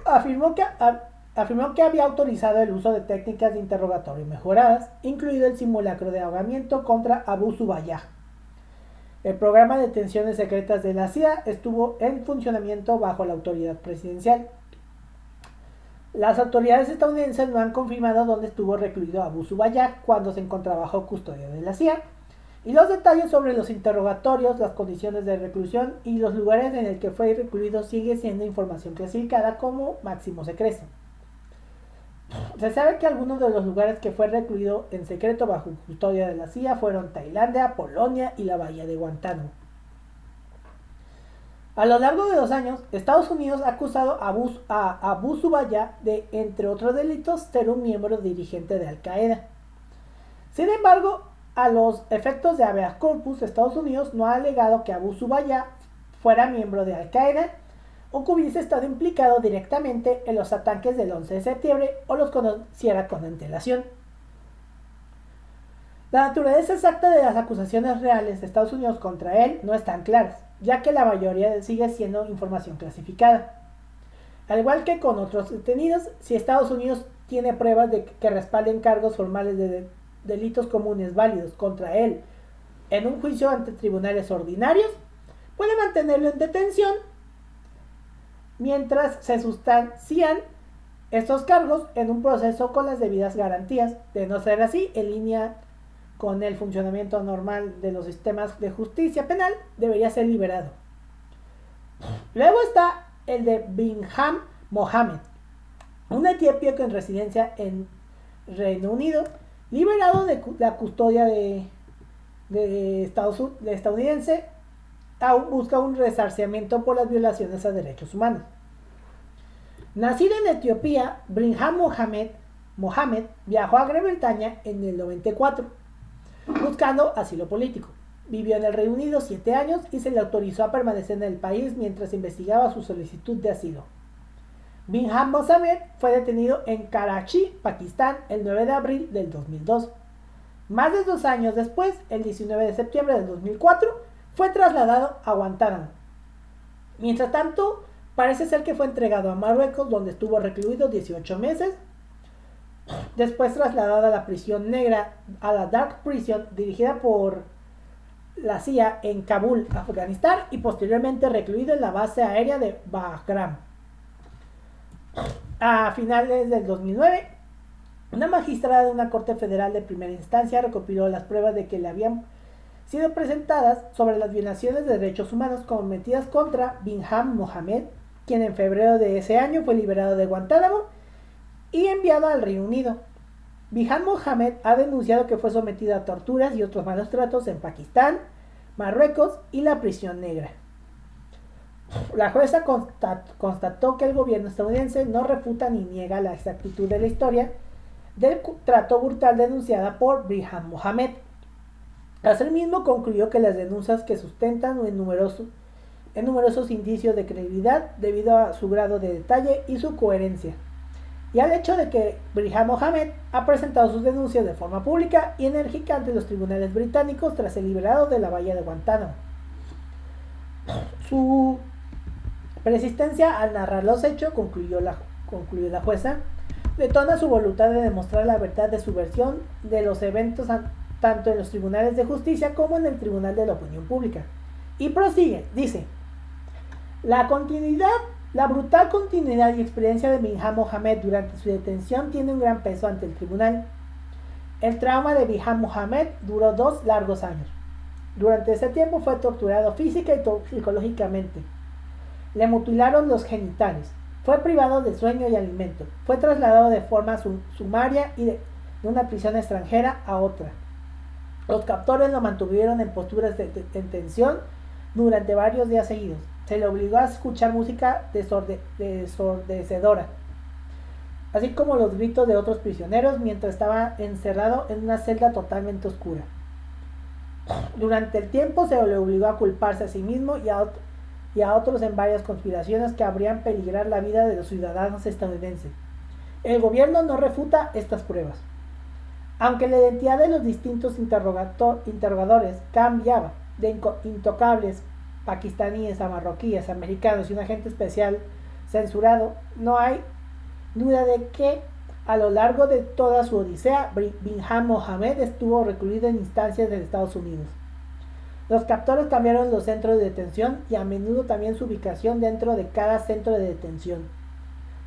afirmó que había autorizado el uso de técnicas de interrogatorio mejoradas, incluido el simulacro de ahogamiento contra Abu Zubaydah. El programa de detenciones secretas de la CIA estuvo en funcionamiento bajo la autoridad presidencial. Las autoridades estadounidenses no han confirmado dónde estuvo recluido Abu Zubaydah cuando se encontraba bajo custodia de la CIA, y los detalles sobre los interrogatorios, las condiciones de reclusión y los lugares en el que fue recluido sigue siendo información clasificada como máximo secreto. Se sabe que algunos de los lugares que fue recluido en secreto bajo custodia de la CIA fueron Tailandia, Polonia y la bahía de Guantánamo. A lo largo de 2 años, Estados Unidos ha acusado a Abu Zubaydah de, entre otros delitos, ser un miembro dirigente de Al-Qaeda. Sin embargo, a los efectos de habeas corpus, Estados Unidos no ha alegado que Abu Zubaydah fuera miembro de Al-Qaeda o que hubiese estado implicado directamente en los ataques del 11 de septiembre o los conociera con antelación. La naturaleza exacta de las acusaciones reales de Estados Unidos contra él no están claras, ya que la mayoría sigue siendo información clasificada. Al igual que con otros detenidos, si Estados Unidos tiene pruebas de que respalden cargos formales de delitos comunes válidos contra él en un juicio ante tribunales ordinarios, puede mantenerlo en detención mientras se sustancian estos cargos en un proceso con las debidas garantías. De no ser así, en línea con el funcionamiento normal de los sistemas de justicia penal, debería ser liberado. Luego está el de Binham Mohammed, un etíope con residencia en Reino Unido, liberado de la custodia estadounidense, aún busca un resarcimiento por las violaciones a derechos humanos. Nacido en Etiopía, Binham Mohammed viajó a Gran Bretaña en el 94, buscando asilo político. Vivió en el Reino Unido 7 años y se le autorizó a permanecer en el país mientras investigaba su solicitud de asilo. Binham Mohammed fue detenido en Karachi, Pakistán, el 9 de abril del 2002. Más de 2 años después, el 19 de septiembre del 2004, fue trasladado a Guantánamo. Mientras tanto, parece ser que fue entregado a Marruecos, donde estuvo recluido 18 meses. Después trasladado a la prisión negra, a la Dark Prison, dirigida por la CIA en Kabul, Afganistán, y posteriormente recluido en la base aérea de Bagram. A finales del 2009, una magistrada de una corte federal de primera instancia recopiló las pruebas de que le habían sido presentadas sobre las violaciones de derechos humanos cometidas contra Binham Mohamed, quien en febrero de ese año fue liberado de Guantánamo y enviado al Reino Unido. Binham Mohamed ha denunciado que fue sometido a torturas y otros malos tratos en Pakistán, Marruecos y la prisión negra. La jueza constató que el gobierno estadounidense no refuta ni niega la exactitud de la historia del trato brutal denunciada por Binham Mohamed. Asimismo, concluyó que las denuncias que sustentan en numerosos indicios de credibilidad debido a su grado de detalle y su coherencia, y al hecho de que Binham Mohamed ha presentado sus denuncias de forma pública y enérgica ante los tribunales británicos tras ser liberado de la bahía de Guantánamo. Su persistencia al narrar los hechos, concluyó la jueza, detona su voluntad de demostrar la verdad de su versión de los eventos tanto en los tribunales de justicia como en el tribunal de la opinión pública. Y prosigue, dice: la brutal continuidad y experiencia de Binham Mohamed durante su detención tiene un gran peso ante el tribunal. El trauma de Binham Mohamed duró 2 largos años. Durante ese tiempo fue torturado física y psicológicamente. Le mutilaron los genitales. Fue privado de sueño y alimento. Fue trasladado de forma sumaria y de una prisión extranjera a otra. Los captores lo mantuvieron en posturas de tensión durante varios días seguidos. Se le obligó a escuchar música ensordecedora, así como los gritos de otros prisioneros mientras estaba encerrado en una celda totalmente oscura. Durante el tiempo se le obligó a culparse a sí mismo y a otros en varias conspiraciones que habrían peligrar la vida de los ciudadanos estadounidenses. El gobierno no refuta estas pruebas. Aunque la identidad de los distintos interrogadores cambiaba de intocables pakistaníes a marroquíes, americanos y un agente especial censurado, no hay duda de que a lo largo de toda su odisea, Binham Mohamed estuvo recluido en instancias de Estados Unidos. Los captores cambiaron los centros de detención y a menudo también su ubicación dentro de cada centro de detención.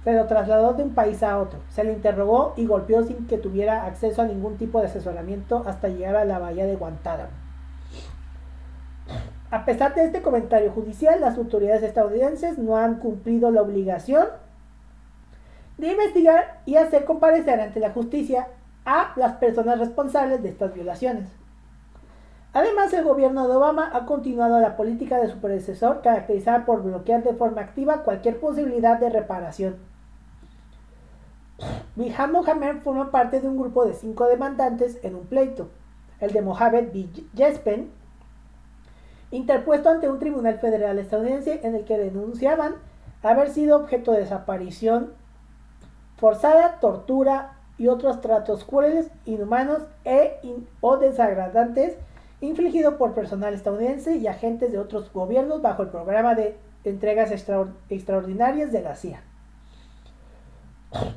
Se lo trasladó de un país a otro, se le interrogó y golpeó sin que tuviera acceso a ningún tipo de asesoramiento hasta llegar a la bahía de Guantánamo. A pesar de este comentario judicial, las autoridades estadounidenses no han cumplido la obligación de investigar y hacer comparecer ante la justicia a las personas responsables de estas violaciones. Además, el gobierno de Obama ha continuado la política de su predecesor, caracterizada por bloquear de forma activa cualquier posibilidad de reparación. Binham Mohamed forma parte de un grupo de 5 demandantes en un pleito, el de Mohamed B. Jespen, interpuesto ante un tribunal federal estadounidense, en el que denunciaban haber sido objeto de desaparición forzada, tortura y otros tratos crueles, inhumanos o desagradantes infligido por personal estadounidense y agentes de otros gobiernos bajo el programa de entregas extraordinarias de la CIA.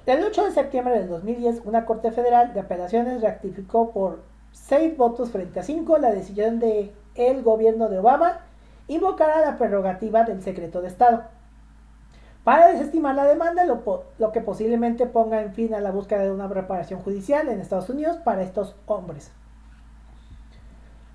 El 8 de septiembre del 2010, una corte federal de apelaciones ratificó por 6 votos frente a 5 la decisión de el gobierno de Obama invocar la prerrogativa del secreto de Estado para desestimar la demanda, lo que posiblemente ponga en fin a la búsqueda de una reparación judicial en Estados Unidos para estos hombres.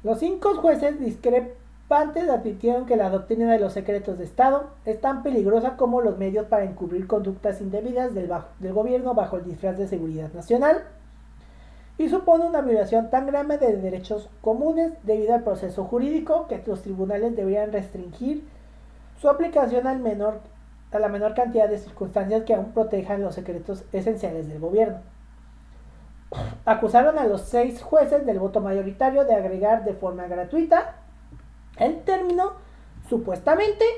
Los 5 jueces discrepantes advirtieron que la doctrina de los secretos de Estado es tan peligrosa como los medios para encubrir conductas indebidas del gobierno bajo el disfraz de seguridad nacional, y supone una violación tan grave de derechos comunes debido al proceso jurídico que los tribunales deberían restringir su aplicación a la menor cantidad de circunstancias que aún protejan los secretos esenciales del gobierno. Acusaron a los 6 jueces del voto mayoritario de agregar de forma gratuita el término supuestamente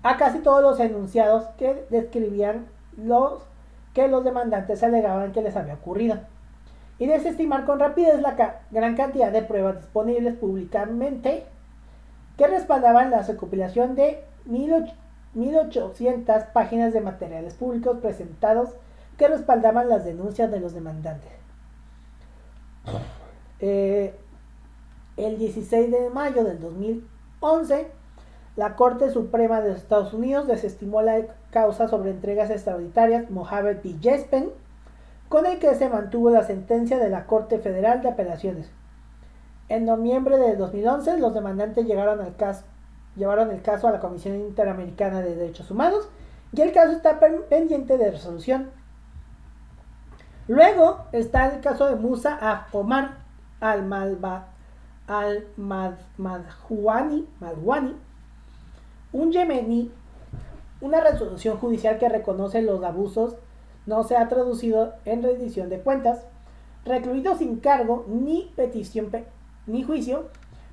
a casi todos los enunciados que describían que los demandantes alegaban que les había ocurrido, y desestimar con rapidez la gran cantidad de pruebas disponibles públicamente que respaldaban la recopilación de 1800 páginas de materiales públicos presentados que respaldaban las denuncias de los demandantes. El 16 de mayo del 2011, la Corte Suprema de los Estados Unidos desestimó la causa sobre entregas extraordinarias Mohammed v. Jespen, con el que se mantuvo la sentencia de la Corte Federal de Apelaciones. En noviembre de 2011, los demandantes llevaron el caso a la Comisión Interamericana de Derechos Humanos y el caso está pendiente de resolución. Luego está el caso de Musa Omar al-Madhwani, un yemení. Una resolución judicial que reconoce los abusos no se ha traducido en rendición de cuentas, recluido sin cargo ni juicio,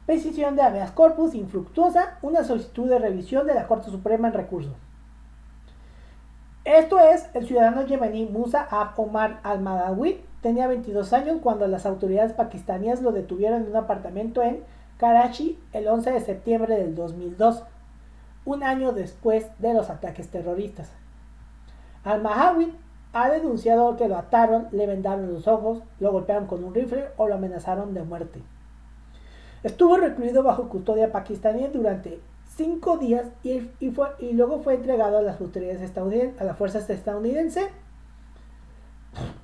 petición de habeas corpus infructuosa, una solicitud de revisión de la Corte Suprema en recurso. Esto es, el ciudadano yemení Musa Omar al-Madawi tenía 22 años cuando las autoridades pakistaníes lo detuvieron en un apartamento en Karachi el 11 de septiembre del 2002, un año después de los ataques terroristas. Al-Mahawi ha denunciado que lo ataron, le vendaron los ojos, lo golpearon con un rifle o lo amenazaron de muerte. Estuvo recluido bajo custodia pakistaní durante 5 días y luego fue entregado a las autoridades estadounidenses, a las fuerzas estadounidenses,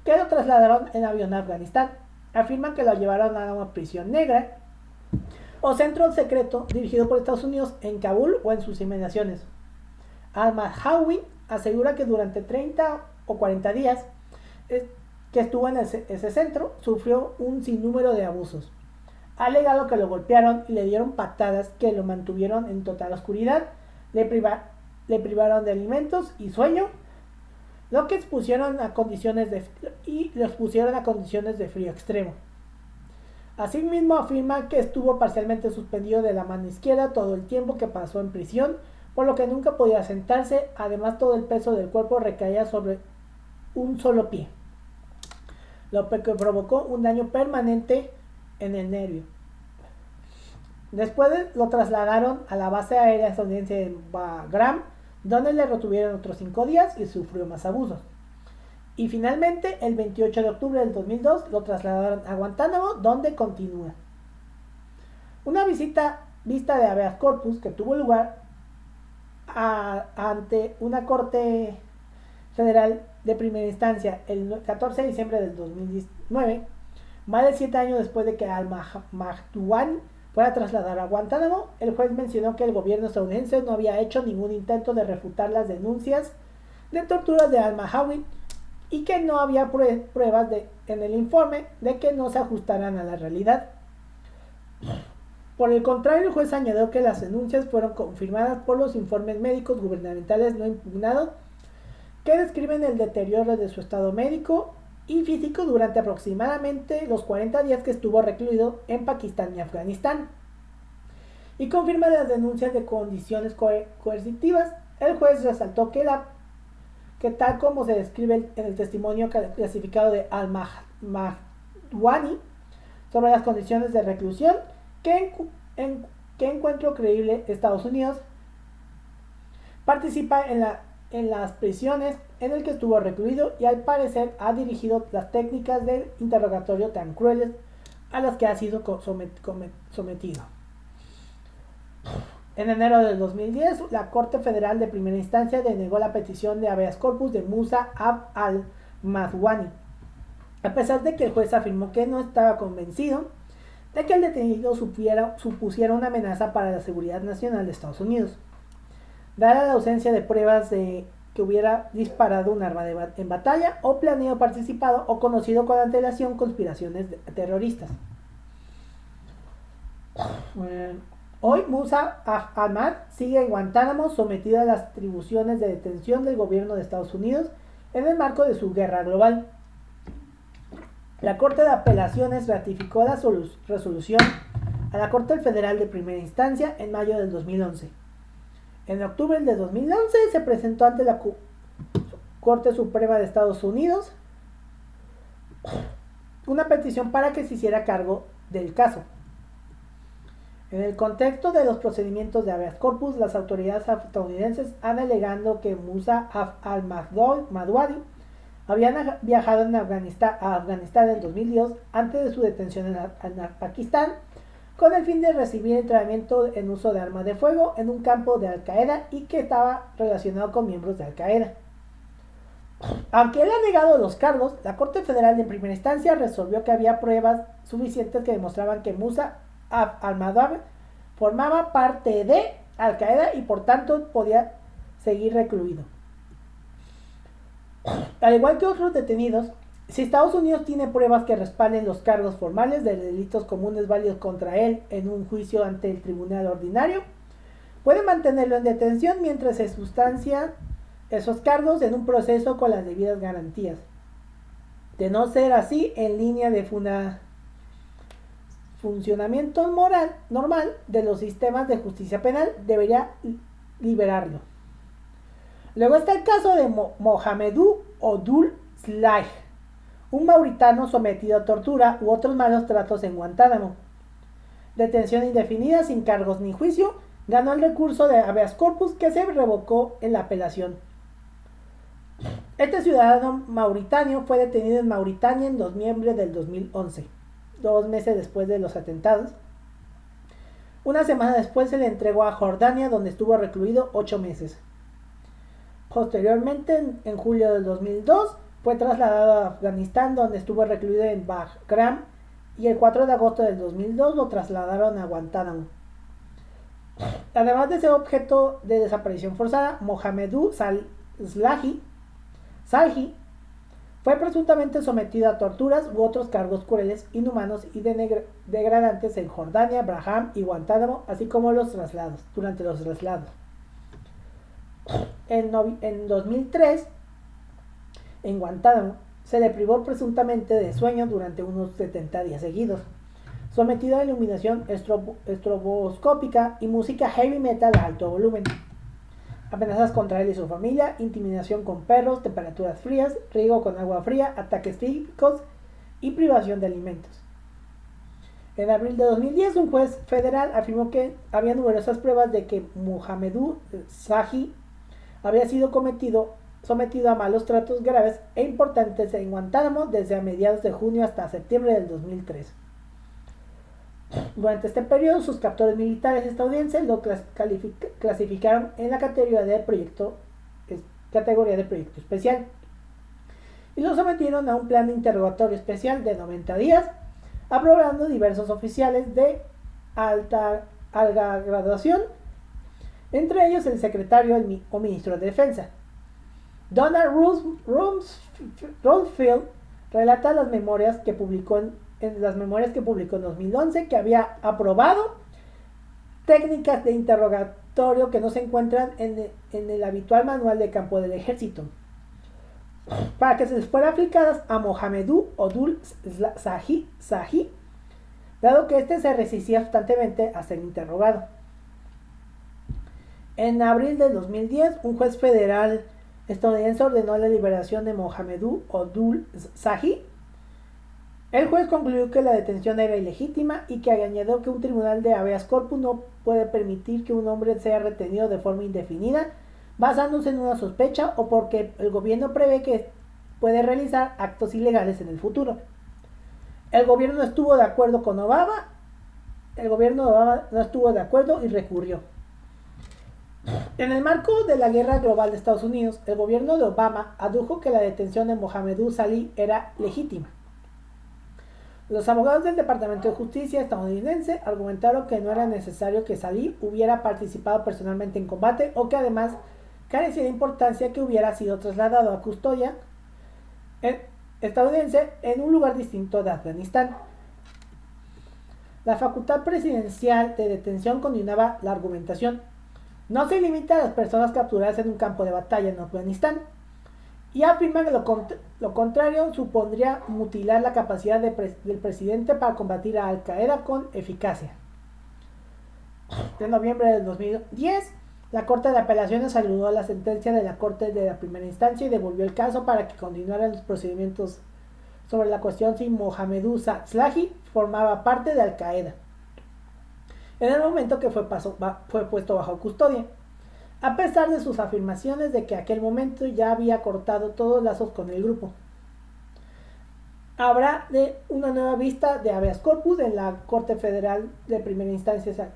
que lo trasladaron en avión a Afganistán. Afirman que lo llevaron a una prisión negra o centro secreto dirigido por Estados Unidos en Kabul o en sus inmediaciones. Al-Mahawi asegura que durante 30 o 40 días que estuvo en ese centro sufrió un sinnúmero de abusos. Ha alegado que lo golpearon y le dieron patadas que lo mantuvieron en total oscuridad, le privaron de alimentos y sueño, lo que expusieron a condiciones de frío extremo. Asimismo afirma que estuvo parcialmente suspendido de la mano izquierda todo el tiempo que pasó en prisión, por lo que nunca podía sentarse. Además, todo el peso del cuerpo recaía sobre un solo pie, lo que provocó un daño permanente en el nervio. Después lo trasladaron a la base aérea estadounidense de Bagram, donde le retuvieron otros 5 días y sufrió más abusos. Y finalmente, el 28 de octubre del 2002, lo trasladaron a Guantánamo, donde continúa. Una vista de habeas corpus que tuvo lugar ante una corte federal de primera instancia el 14 de diciembre del 2019, más de 7 años después de que al-Mahdouani fuera trasladado a Guantánamo, el juez mencionó que el gobierno estadounidense no había hecho ningún intento de refutar las denuncias de torturas de al-Mahawi y que no había pruebas en el informe de que no se ajustaran a la realidad. Por el contrario, el juez añadió que las denuncias fueron confirmadas por los informes médicos gubernamentales no impugnados que describen el deterioro de su estado médico y físico durante aproximadamente los 40 días que estuvo recluido en Pakistán y Afganistán, y confirma las denuncias de condiciones coercitivas. El juez resaltó que tal como se describe en el testimonio clasificado de al-Mahdouani sobre las condiciones de reclusión que encuentro creíble, Estados Unidos participa en las prisiones en el que estuvo recluido y al parecer ha dirigido las técnicas de interrogatorio tan crueles a las que ha sido sometido. En enero del 2010, la Corte Federal de Primera Instancia denegó la petición de habeas corpus de Musa al-Madhwani, a pesar de que el juez afirmó que no estaba convencido de que el detenido supusiera una amenaza para la seguridad nacional de Estados Unidos, dada la ausencia de pruebas de que hubiera disparado un arma en batalla o planeado, participado o conocido con antelación conspiraciones terroristas. Hoy Musa Ahmad sigue en Guantánamo, sometido a las atribuciones de detención del gobierno de Estados Unidos en el marco de su guerra global. La Corte de Apelaciones ratificó la resolución a la Corte Federal de Primera Instancia en mayo del 2011. En octubre de 2011 se presentó ante la Corte Suprema de Estados Unidos una petición para que se hiciera cargo del caso. En el contexto de los procedimientos de habeas corpus, las autoridades estadounidenses han alegado que Musa al-Madwadi había viajado a Afganistán en 2010 antes de su detención en Pakistán con el fin de recibir entrenamiento en uso de armas de fuego en un campo de Al-Qaeda y que estaba relacionado con miembros de Al-Qaeda. Aunque él ha negado los cargos, la Corte Federal en primera instancia resolvió que había pruebas suficientes que demostraban que Musa al-Madwadi formaba parte de Al-Qaeda y por tanto podía seguir recluido. Al igual que otros detenidos, si Estados Unidos tiene pruebas que respalden los cargos formales de delitos comunes válidos contra él en un juicio ante el tribunal ordinario, puede mantenerlo en detención mientras se sustancian esos cargos en un proceso con las debidas garantías. De no ser así, en línea de funcionamiento normal de los sistemas de justicia penal, debería liberarlo. Luego está el caso de Mohamedou Ould Slahi, un mauritano sometido a tortura u otros malos tratos en Guantánamo. Detención indefinida sin cargos ni juicio, ganó el recurso de habeas corpus que se revocó en la apelación. Este ciudadano mauritano fue detenido en Mauritania en noviembre del 2011, 2 meses después de los atentados. Una semana después se le entregó a Jordania, donde estuvo recluido 8 meses. Posteriormente, en julio del 2002, fue trasladado a Afganistán, donde estuvo recluido en Bagram, y el 4 de agosto del 2002 lo trasladaron a Guantánamo. Además de ser objeto de desaparición forzada, Mohamedou Slahi fue presuntamente sometido a torturas u otros cargos crueles, inhumanos y degradantes en Jordania, Bagram y Guantánamo, así como durante los traslados. En 2003, en Guantánamo, se le privó presuntamente de sueño durante unos 70 días seguidos, sometido a iluminación estroboscópica y música heavy metal a alto volumen. Amenazas contra él y su familia, intimidación con perros, temperaturas frías, riego con agua fría, ataques físicos y privación de alimentos. En abril de 2010, un juez federal afirmó que había numerosas pruebas de que Mohamedou Slahi había sido sometido a malos tratos graves e importantes en Guantánamo desde a mediados de junio hasta septiembre del 2003. Durante este periodo, sus captores militares estadounidenses lo clasificaron en la categoría de proyecto especial y lo sometieron a un plan de interrogatorio especial de 90 días, aprobando diversos oficiales de alta graduación, entre ellos el secretario o ministro de Defensa. Donald Rumsfeld relata las memorias que publicó en 2011 que había aprobado técnicas de interrogatorio que no se encuentran en el habitual manual de campo del ejército, para que se les fueran aplicadas a Mohamedou Ould Slahi, dado que este se resistía constantemente a ser interrogado. En abril del 2010, un juez federal estadounidense ordenó la liberación de Mohamedou Ould Slahi. El juez concluyó que la detención era ilegítima y que añadió que un tribunal de habeas corpus no puede permitir que un hombre sea retenido de forma indefinida basándose en una sospecha o porque el gobierno prevé que puede realizar actos ilegales en el futuro. El gobierno no estuvo de acuerdo con Obama. El gobierno de Obama no estuvo de acuerdo y recurrió. En el marco de la guerra global de Estados Unidos, el gobierno de Obama adujo que la detención de Mohamedou Slahi era legítima. Los abogados del Departamento de Justicia estadounidense argumentaron que no era necesario que Slahi hubiera participado personalmente en combate o que además carecía de importancia que hubiera sido trasladado a custodia estadounidense en un lugar distinto de Afganistán. La facultad presidencial de detención continuaba la argumentación. No se limita a las personas capturadas en un campo de batalla en Afganistán y afirma que lo contrario supondría mutilar la capacidad del presidente para combatir a Al-Qaeda con eficacia. En noviembre del 2010, la Corte de Apelaciones anuló la sentencia de la Corte de la primera instancia y devolvió el caso para que continuaran los procedimientos sobre la cuestión si Mohamedou Slahi formaba parte de Al Qaeda, en el momento que fue puesto bajo custodia, a pesar de sus afirmaciones de que aquel momento ya había cortado todos lazos con el grupo. Habrá de una nueva vista de habeas corpus en la Corte Federal de Primera Instancia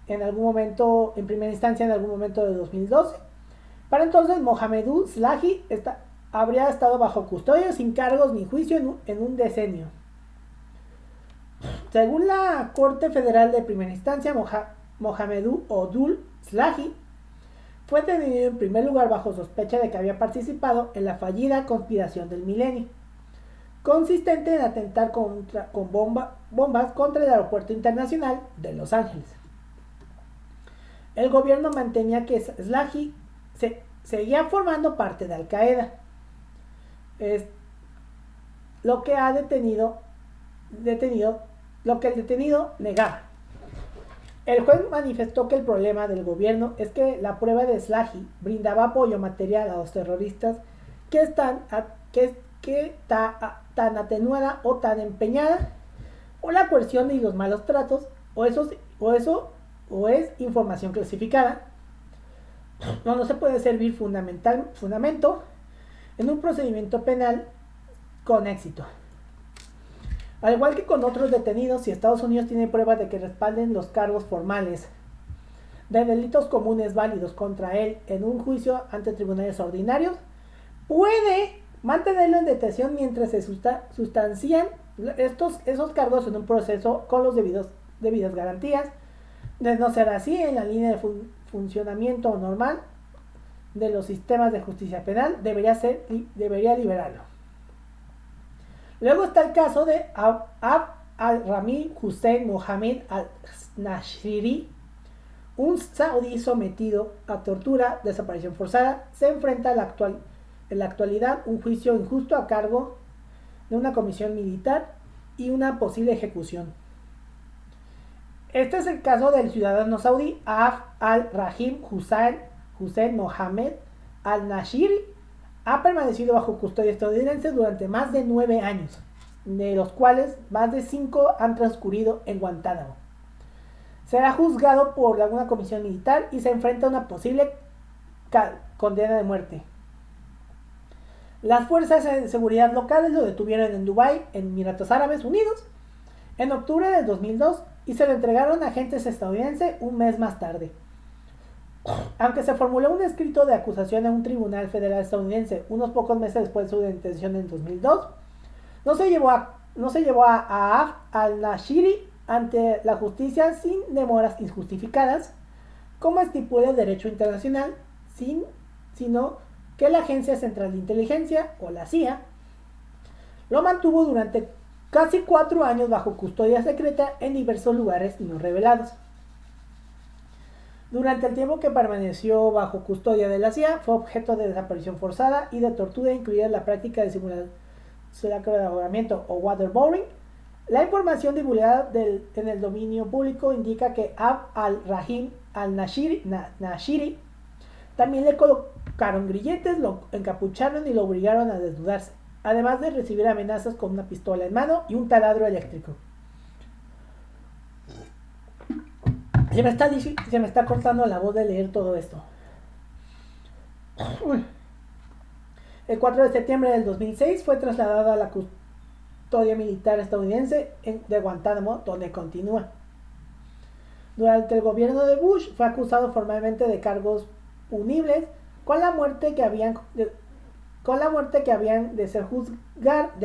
en algún momento de 2012. Para entonces Mohamedou Slahi habría estado bajo custodia sin cargos ni juicio en un decenio. Según la Corte Federal de Primera Instancia, Mohamedou Ould Slahi fue detenido en primer lugar bajo sospecha de que había participado en la fallida conspiración del milenio, consistente en atentar con bombas contra el aeropuerto internacional de Los Ángeles. El gobierno mantenía que Slahi seguía formando parte de Al Qaeda, lo que el detenido negaba. El juez manifestó que el problema del gobierno es que la prueba de Slahi brindaba apoyo material a los terroristas que está tan atenuada o tan empeñada, o la coerción y los malos tratos, o es información clasificada, no se puede servir fundamento en un procedimiento penal con éxito. Al igual que con otros detenidos, si Estados Unidos tiene pruebas de que respalden los cargos formales de delitos comunes válidos contra él en un juicio ante tribunales ordinarios, puede mantenerlo en detención mientras se sustancian esos cargos en un proceso con las debidas garantías. De no ser así, en la línea de funcionamiento normal de los sistemas de justicia penal, debería liberarlo. Luego está el caso de Abd al-Rahim Hussein Mohammed al-Nashiri, un saudí sometido a tortura, desaparición forzada. Se enfrenta en la actualidad un juicio injusto a cargo de una comisión militar y una posible ejecución. Este es el caso del ciudadano saudí Abd al-Rahim Hussein Mohammed al-Nashiri. Ha permanecido bajo custodia estadounidense durante más de 9 años, de los cuales más de 5 han transcurrido en Guantánamo. Será juzgado por alguna comisión militar y se enfrenta a una posible condena de muerte. Las fuerzas de seguridad locales lo detuvieron en Dubái, en Emiratos Árabes Unidos, en octubre de 2002 y se lo entregaron a agentes estadounidenses un mes más tarde. Aunque se formuló un escrito de acusación a un tribunal federal estadounidense unos pocos meses después de su detención en 2002, no se llevó a Abd al-Nashiri ante la justicia sin demoras injustificadas, como estipula el derecho internacional, sino que la Agencia Central de Inteligencia, o la CIA, lo mantuvo durante casi 4 años bajo custodia secreta en diversos lugares no revelados. Durante el tiempo que permaneció bajo custodia de la CIA, fue objeto de desaparición forzada y de tortura, incluida la práctica de simulacro de ahogamiento o waterboarding. La información divulgada en el dominio público indica que Abd al-Rahim al-Nashiri también le colocaron grilletes, lo encapucharon y lo obligaron a desnudarse, además de recibir amenazas con una pistola en mano y un taladro eléctrico. Se me está cortando la voz de leer todo esto. El 4 de septiembre del 2006 fue trasladado a la custodia militar estadounidense de Guantánamo, donde continúa. Durante el gobierno de Bush fue acusado formalmente de cargos punibles con la muerte que habían de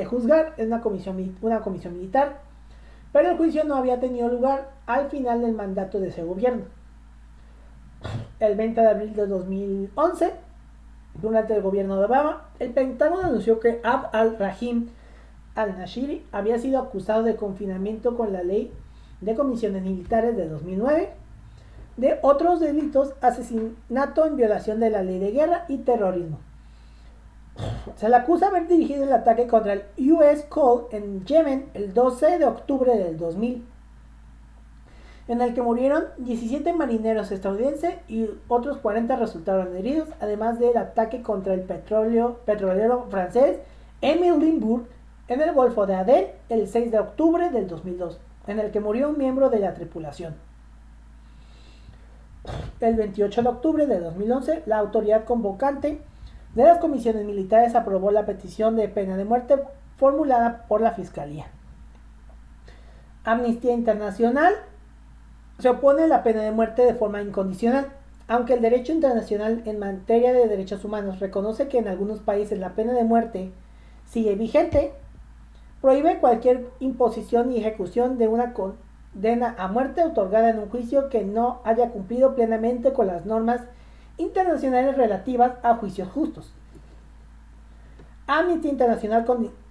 juzgar en una comisión militar, pero el juicio no había tenido lugar al final del mandato de ese gobierno. El 20 de abril de 2011, durante el gobierno de Obama, el Pentágono anunció que Abd al-Rahim al-Nashiri había sido acusado de confinamiento con la ley de comisiones militares de 2009, de otros delitos, asesinato en violación de la ley de guerra y terrorismo. Se le acusa de haber dirigido el ataque contra el US Cole en Yemen el 12 de octubre del 2000, en el que murieron 17 marineros estadounidenses y otros 40 resultaron heridos, además del ataque contra el petrolero francés Emil Lindbergh en el Golfo de Adén el 6 de octubre del 2002, en el que murió un miembro de la tripulación. El 28 de octubre de 2011, la autoridad convocante de las comisiones militares aprobó la petición de pena de muerte formulada por la Fiscalía. Amnistía Internacional se opone a la pena de muerte de forma incondicional. Aunque el derecho internacional en materia de derechos humanos reconoce que en algunos países la pena de muerte sigue vigente, prohíbe cualquier imposición y ejecución de una condena a muerte otorgada en un juicio que no haya cumplido plenamente con las normas internacionales relativas a juicios justos. Amnistía Internacional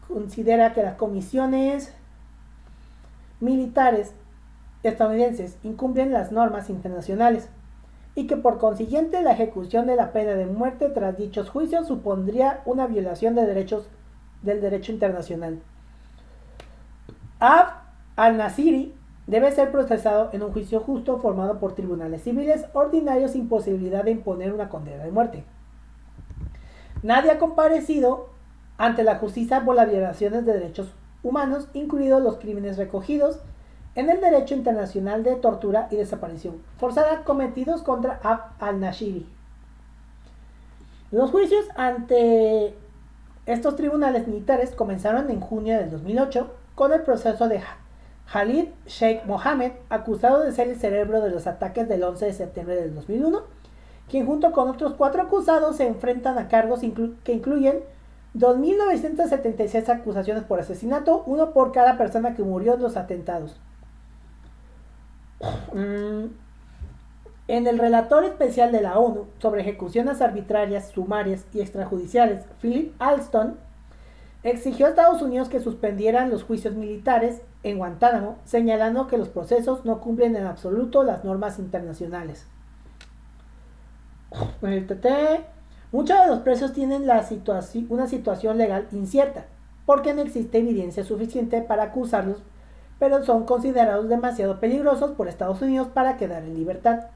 considera que las comisiones militares estadounidenses incumplen las normas internacionales y que por consiguiente la ejecución de la pena de muerte tras dichos juicios supondría una violación de del derecho internacional. Abd al-Nasiri debe ser procesado en un juicio justo formado por tribunales civiles ordinarios sin posibilidad de imponer una condena de muerte. Nadie ha comparecido ante la justicia por las violaciones de derechos humanos, incluidos los crímenes recogidos en el derecho internacional de tortura y desaparición forzada cometidos contra Abd al-Nasiri. Los juicios ante estos tribunales militares comenzaron en junio del 2008 con el proceso de Khalid Sheikh Mohammed, acusado de ser el cerebro de los ataques del 11 de septiembre del 2001, quien junto con otros 4 acusados se enfrentan a cargos que incluyen 2.976 acusaciones por asesinato, uno por cada persona que murió en los atentados. En el relator especial de la ONU sobre ejecuciones arbitrarias, sumarias y extrajudiciales, Philip Alston, exigió a Estados Unidos que suspendieran los juicios militares en Guantánamo, señalando que los procesos no cumplen en absoluto las normas internacionales. Muchos de los presos tienen una situación legal incierta, porque no existe evidencia suficiente para acusarlos, pero son considerados demasiado peligrosos por Estados Unidos para quedar en libertad.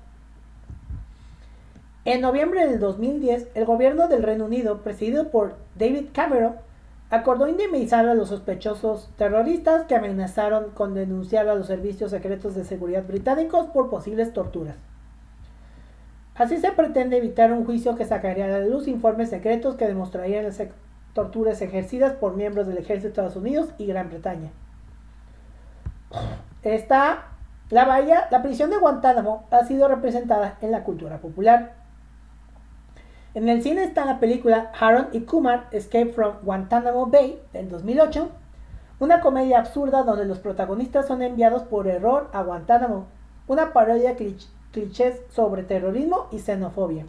En noviembre del 2010, el gobierno del Reino Unido, presidido por David Cameron, acordó indemnizar a los sospechosos terroristas que amenazaron con denunciar a los servicios secretos de seguridad británicos por posibles torturas. Así se pretende evitar un juicio que sacaría a la luz informes secretos que demostrarían las torturas ejercidas por miembros del ejército de Estados Unidos y Gran Bretaña. La prisión de Guantánamo ha sido representada en la cultura popular. En el cine está la película Harold y Kumar Escape from Guantánamo Bay del 2008, una comedia absurda donde los protagonistas son enviados por error a Guantánamo, una parodia clichés sobre terrorismo y xenofobia.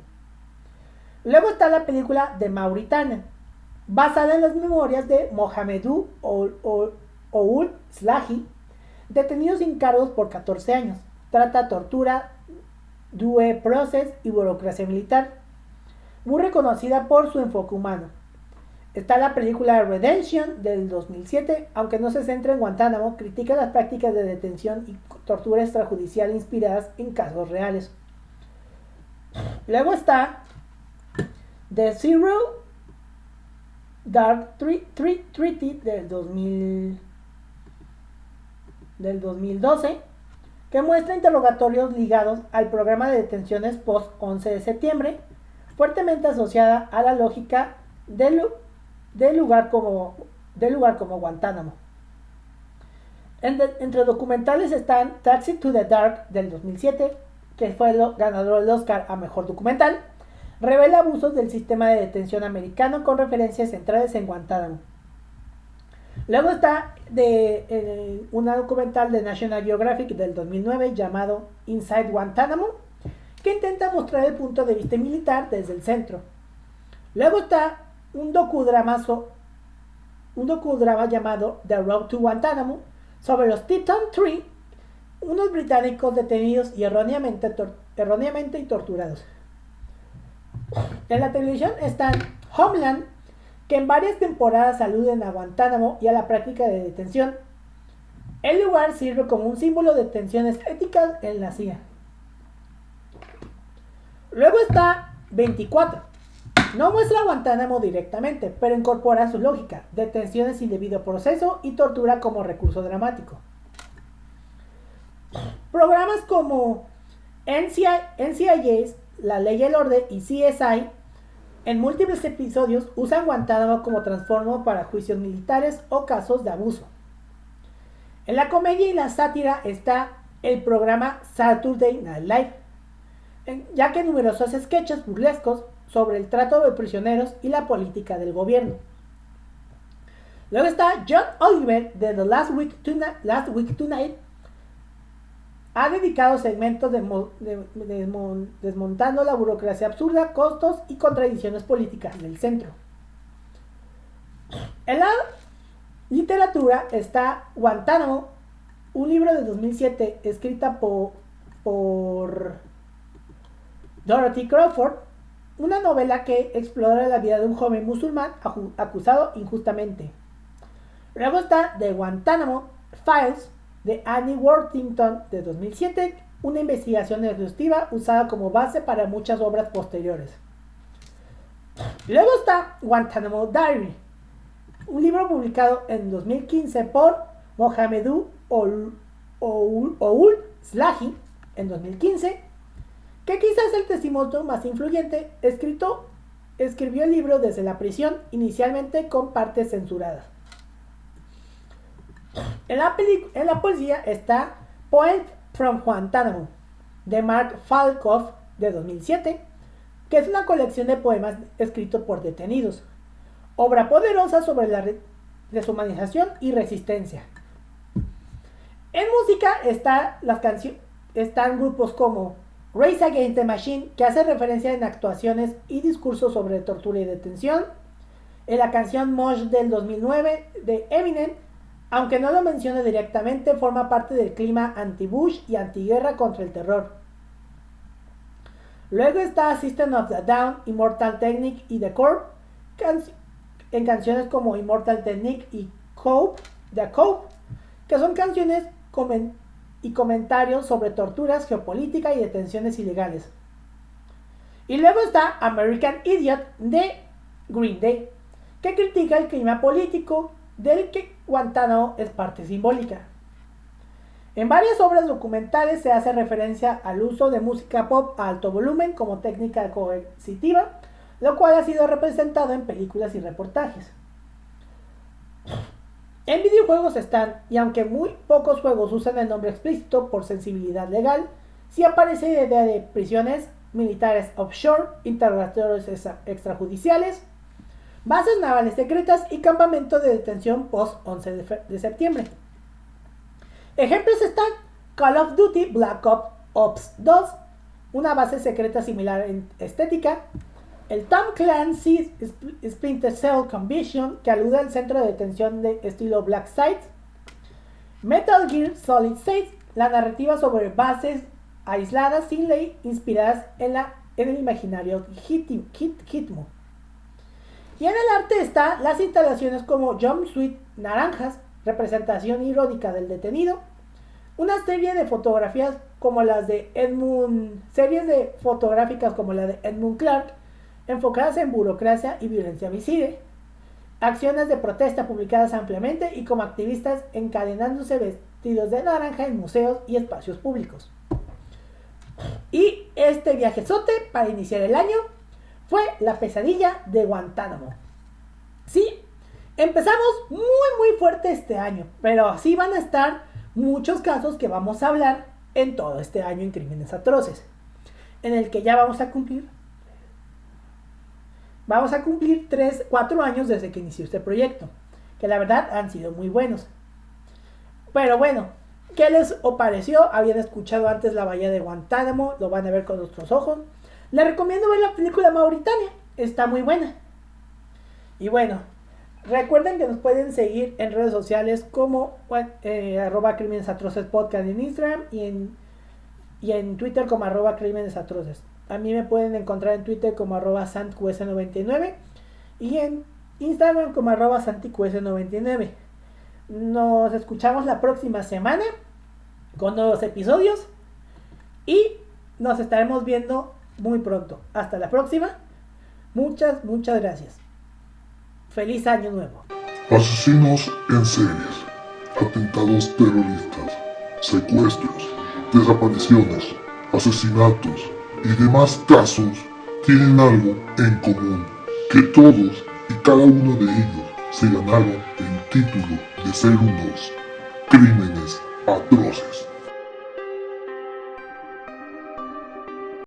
Luego está la película The Mauritanian, basada en las memorias de Mohamedou Ould Slahi, detenido sin cargos por 14 años. Trata tortura, due process y burocracia militar, muy reconocida por su enfoque humano. Está la película Redemption del 2007, aunque no se centra en Guantánamo, critica las prácticas de detención y tortura extrajudicial inspiradas en casos reales. Luego está The Zero Dark Treaty del 2012, que muestra interrogatorios ligados al programa de detenciones post-11 de septiembre, fuertemente asociada a la lógica del lugar como Guantánamo. Entre documentales están Taxi to the Dark del 2007, que fue el ganador del Oscar a Mejor Documental, revela abusos del sistema de detención americano con referencias centrales en Guantánamo. Luego está una documental de National Geographic del 2009 llamado Inside Guantánamo, que intenta mostrar el punto de vista militar desde el centro. Luego está un docudrama llamado The Road to Guantánamo sobre los Teton 3, unos británicos detenidos y erróneamente y torturados. En la televisión están Homeland, que en varias temporadas aluden a Guantánamo y a la práctica de detención. El lugar sirve como un símbolo de tensiones éticas en la CIA. Luego está 24, No muestra a Guantánamo directamente, pero incorpora su lógica, detenciones sin debido proceso y tortura como recurso dramático. Programas como NCIS, La Ley y el Orden y CSI en múltiples episodios usan Guantánamo como transformo para juicios militares o casos de abuso. En la comedia y la sátira está el programa Saturday Night Live, ya que numerosos sketches burlescos sobre el trato de prisioneros y la política del gobierno. Luego está John Oliver de The Last Week Tonight. Ha dedicado segmentos desmontando la burocracia absurda, costos y contradicciones políticas del centro. En la literatura está Guantánamo, un libro de 2007 escrita por Dorothy Crawford, una novela que explora la vida de un joven musulmán acusado injustamente. Luego está The Guantánamo Files de Annie Worthington de 2007, una investigación exhaustiva usada como base para muchas obras posteriores. Luego está Guantánamo Diary, un libro publicado en 2015 por Mohamedou Ould Slahi en 2015, que quizás es el testimonio más influyente. Escribió el libro desde la prisión, inicialmente con partes censuradas. En la poesía está Poem from Guantánamo de Mark Falkhoff de 2007, que es una colección de poemas escritos por detenidos, obra poderosa sobre la deshumanización y resistencia. En música están grupos como Rage Against the Machine, que hace referencia en actuaciones y discursos sobre tortura y detención, en la canción Mosh del 2009 de Eminem, aunque no lo menciona directamente, forma parte del clima anti-Bush y anti-guerra contra el terror. Luego está System of a Down, Immortal Technique y The Core, en canciones como Immortal Technique y The Cope, que son canciones y comentarios sobre torturas, geopolítica y detenciones ilegales. Y luego está American Idiot de Green Day, que critica el clima político del que Guantánamo es parte simbólica. En varias obras documentales se hace referencia al uso de música pop a alto volumen como técnica coercitiva, lo cual ha sido representado en películas y reportajes. En videojuegos están, y aunque muy pocos juegos usan el nombre explícito por sensibilidad legal, sí aparece la idea de prisiones militares offshore, interrogatorios extrajudiciales, bases navales secretas y campamentos de detención post-11 de septiembre. Ejemplos están Call of Duty Black Ops 2, una base secreta similar en estética, el Tom Clancy Splinter Cell Conviction, que alude al centro de detención de estilo Black Site, Metal Gear Solid 6, la narrativa sobre bases aisladas sin ley inspiradas en el imaginario Hitmo. Y en el arte está las instalaciones como Jumpsuit Naranjas, representación irónica del detenido, una serie de fotografías como las de fotográficas como la de Edmund Clark, enfocadas en burocracia y violencia visible, acciones de protesta publicadas ampliamente y como activistas encadenándose vestidos de naranja en museos y espacios públicos. Y este viajezote para iniciar el año fue la pesadilla de Guantánamo. Sí, empezamos muy fuerte este año, pero así van a estar muchos casos que vamos a hablar en todo este año en Crímenes Atroces, en el que ya vamos a cumplir 4 años desde que inició este proyecto, que la verdad han sido muy buenos. Pero bueno, ¿qué les pareció? Habían escuchado antes La Bahía de Guantánamo, lo van a ver con nuestros ojos. Les recomiendo ver la película Mauritania, está muy buena. Y bueno, recuerden que nos pueden seguir en redes sociales como @Crímenes Atroces Podcast en Instagram y en Twitter como @Crímenes Atroces. A mí me pueden encontrar en Twitter como @SantQS99 y en Instagram como @SantiQS99. Nos escuchamos la próxima semana con nuevos episodios y nos estaremos viendo muy pronto. Hasta la próxima. Muchas gracias. Feliz año nuevo. Asesinos en series, atentados terroristas, secuestros, desapariciones, asesinatos y demás casos tienen algo en común, que todos y cada uno de ellos se ganaron el título de ser unos crímenes atroces.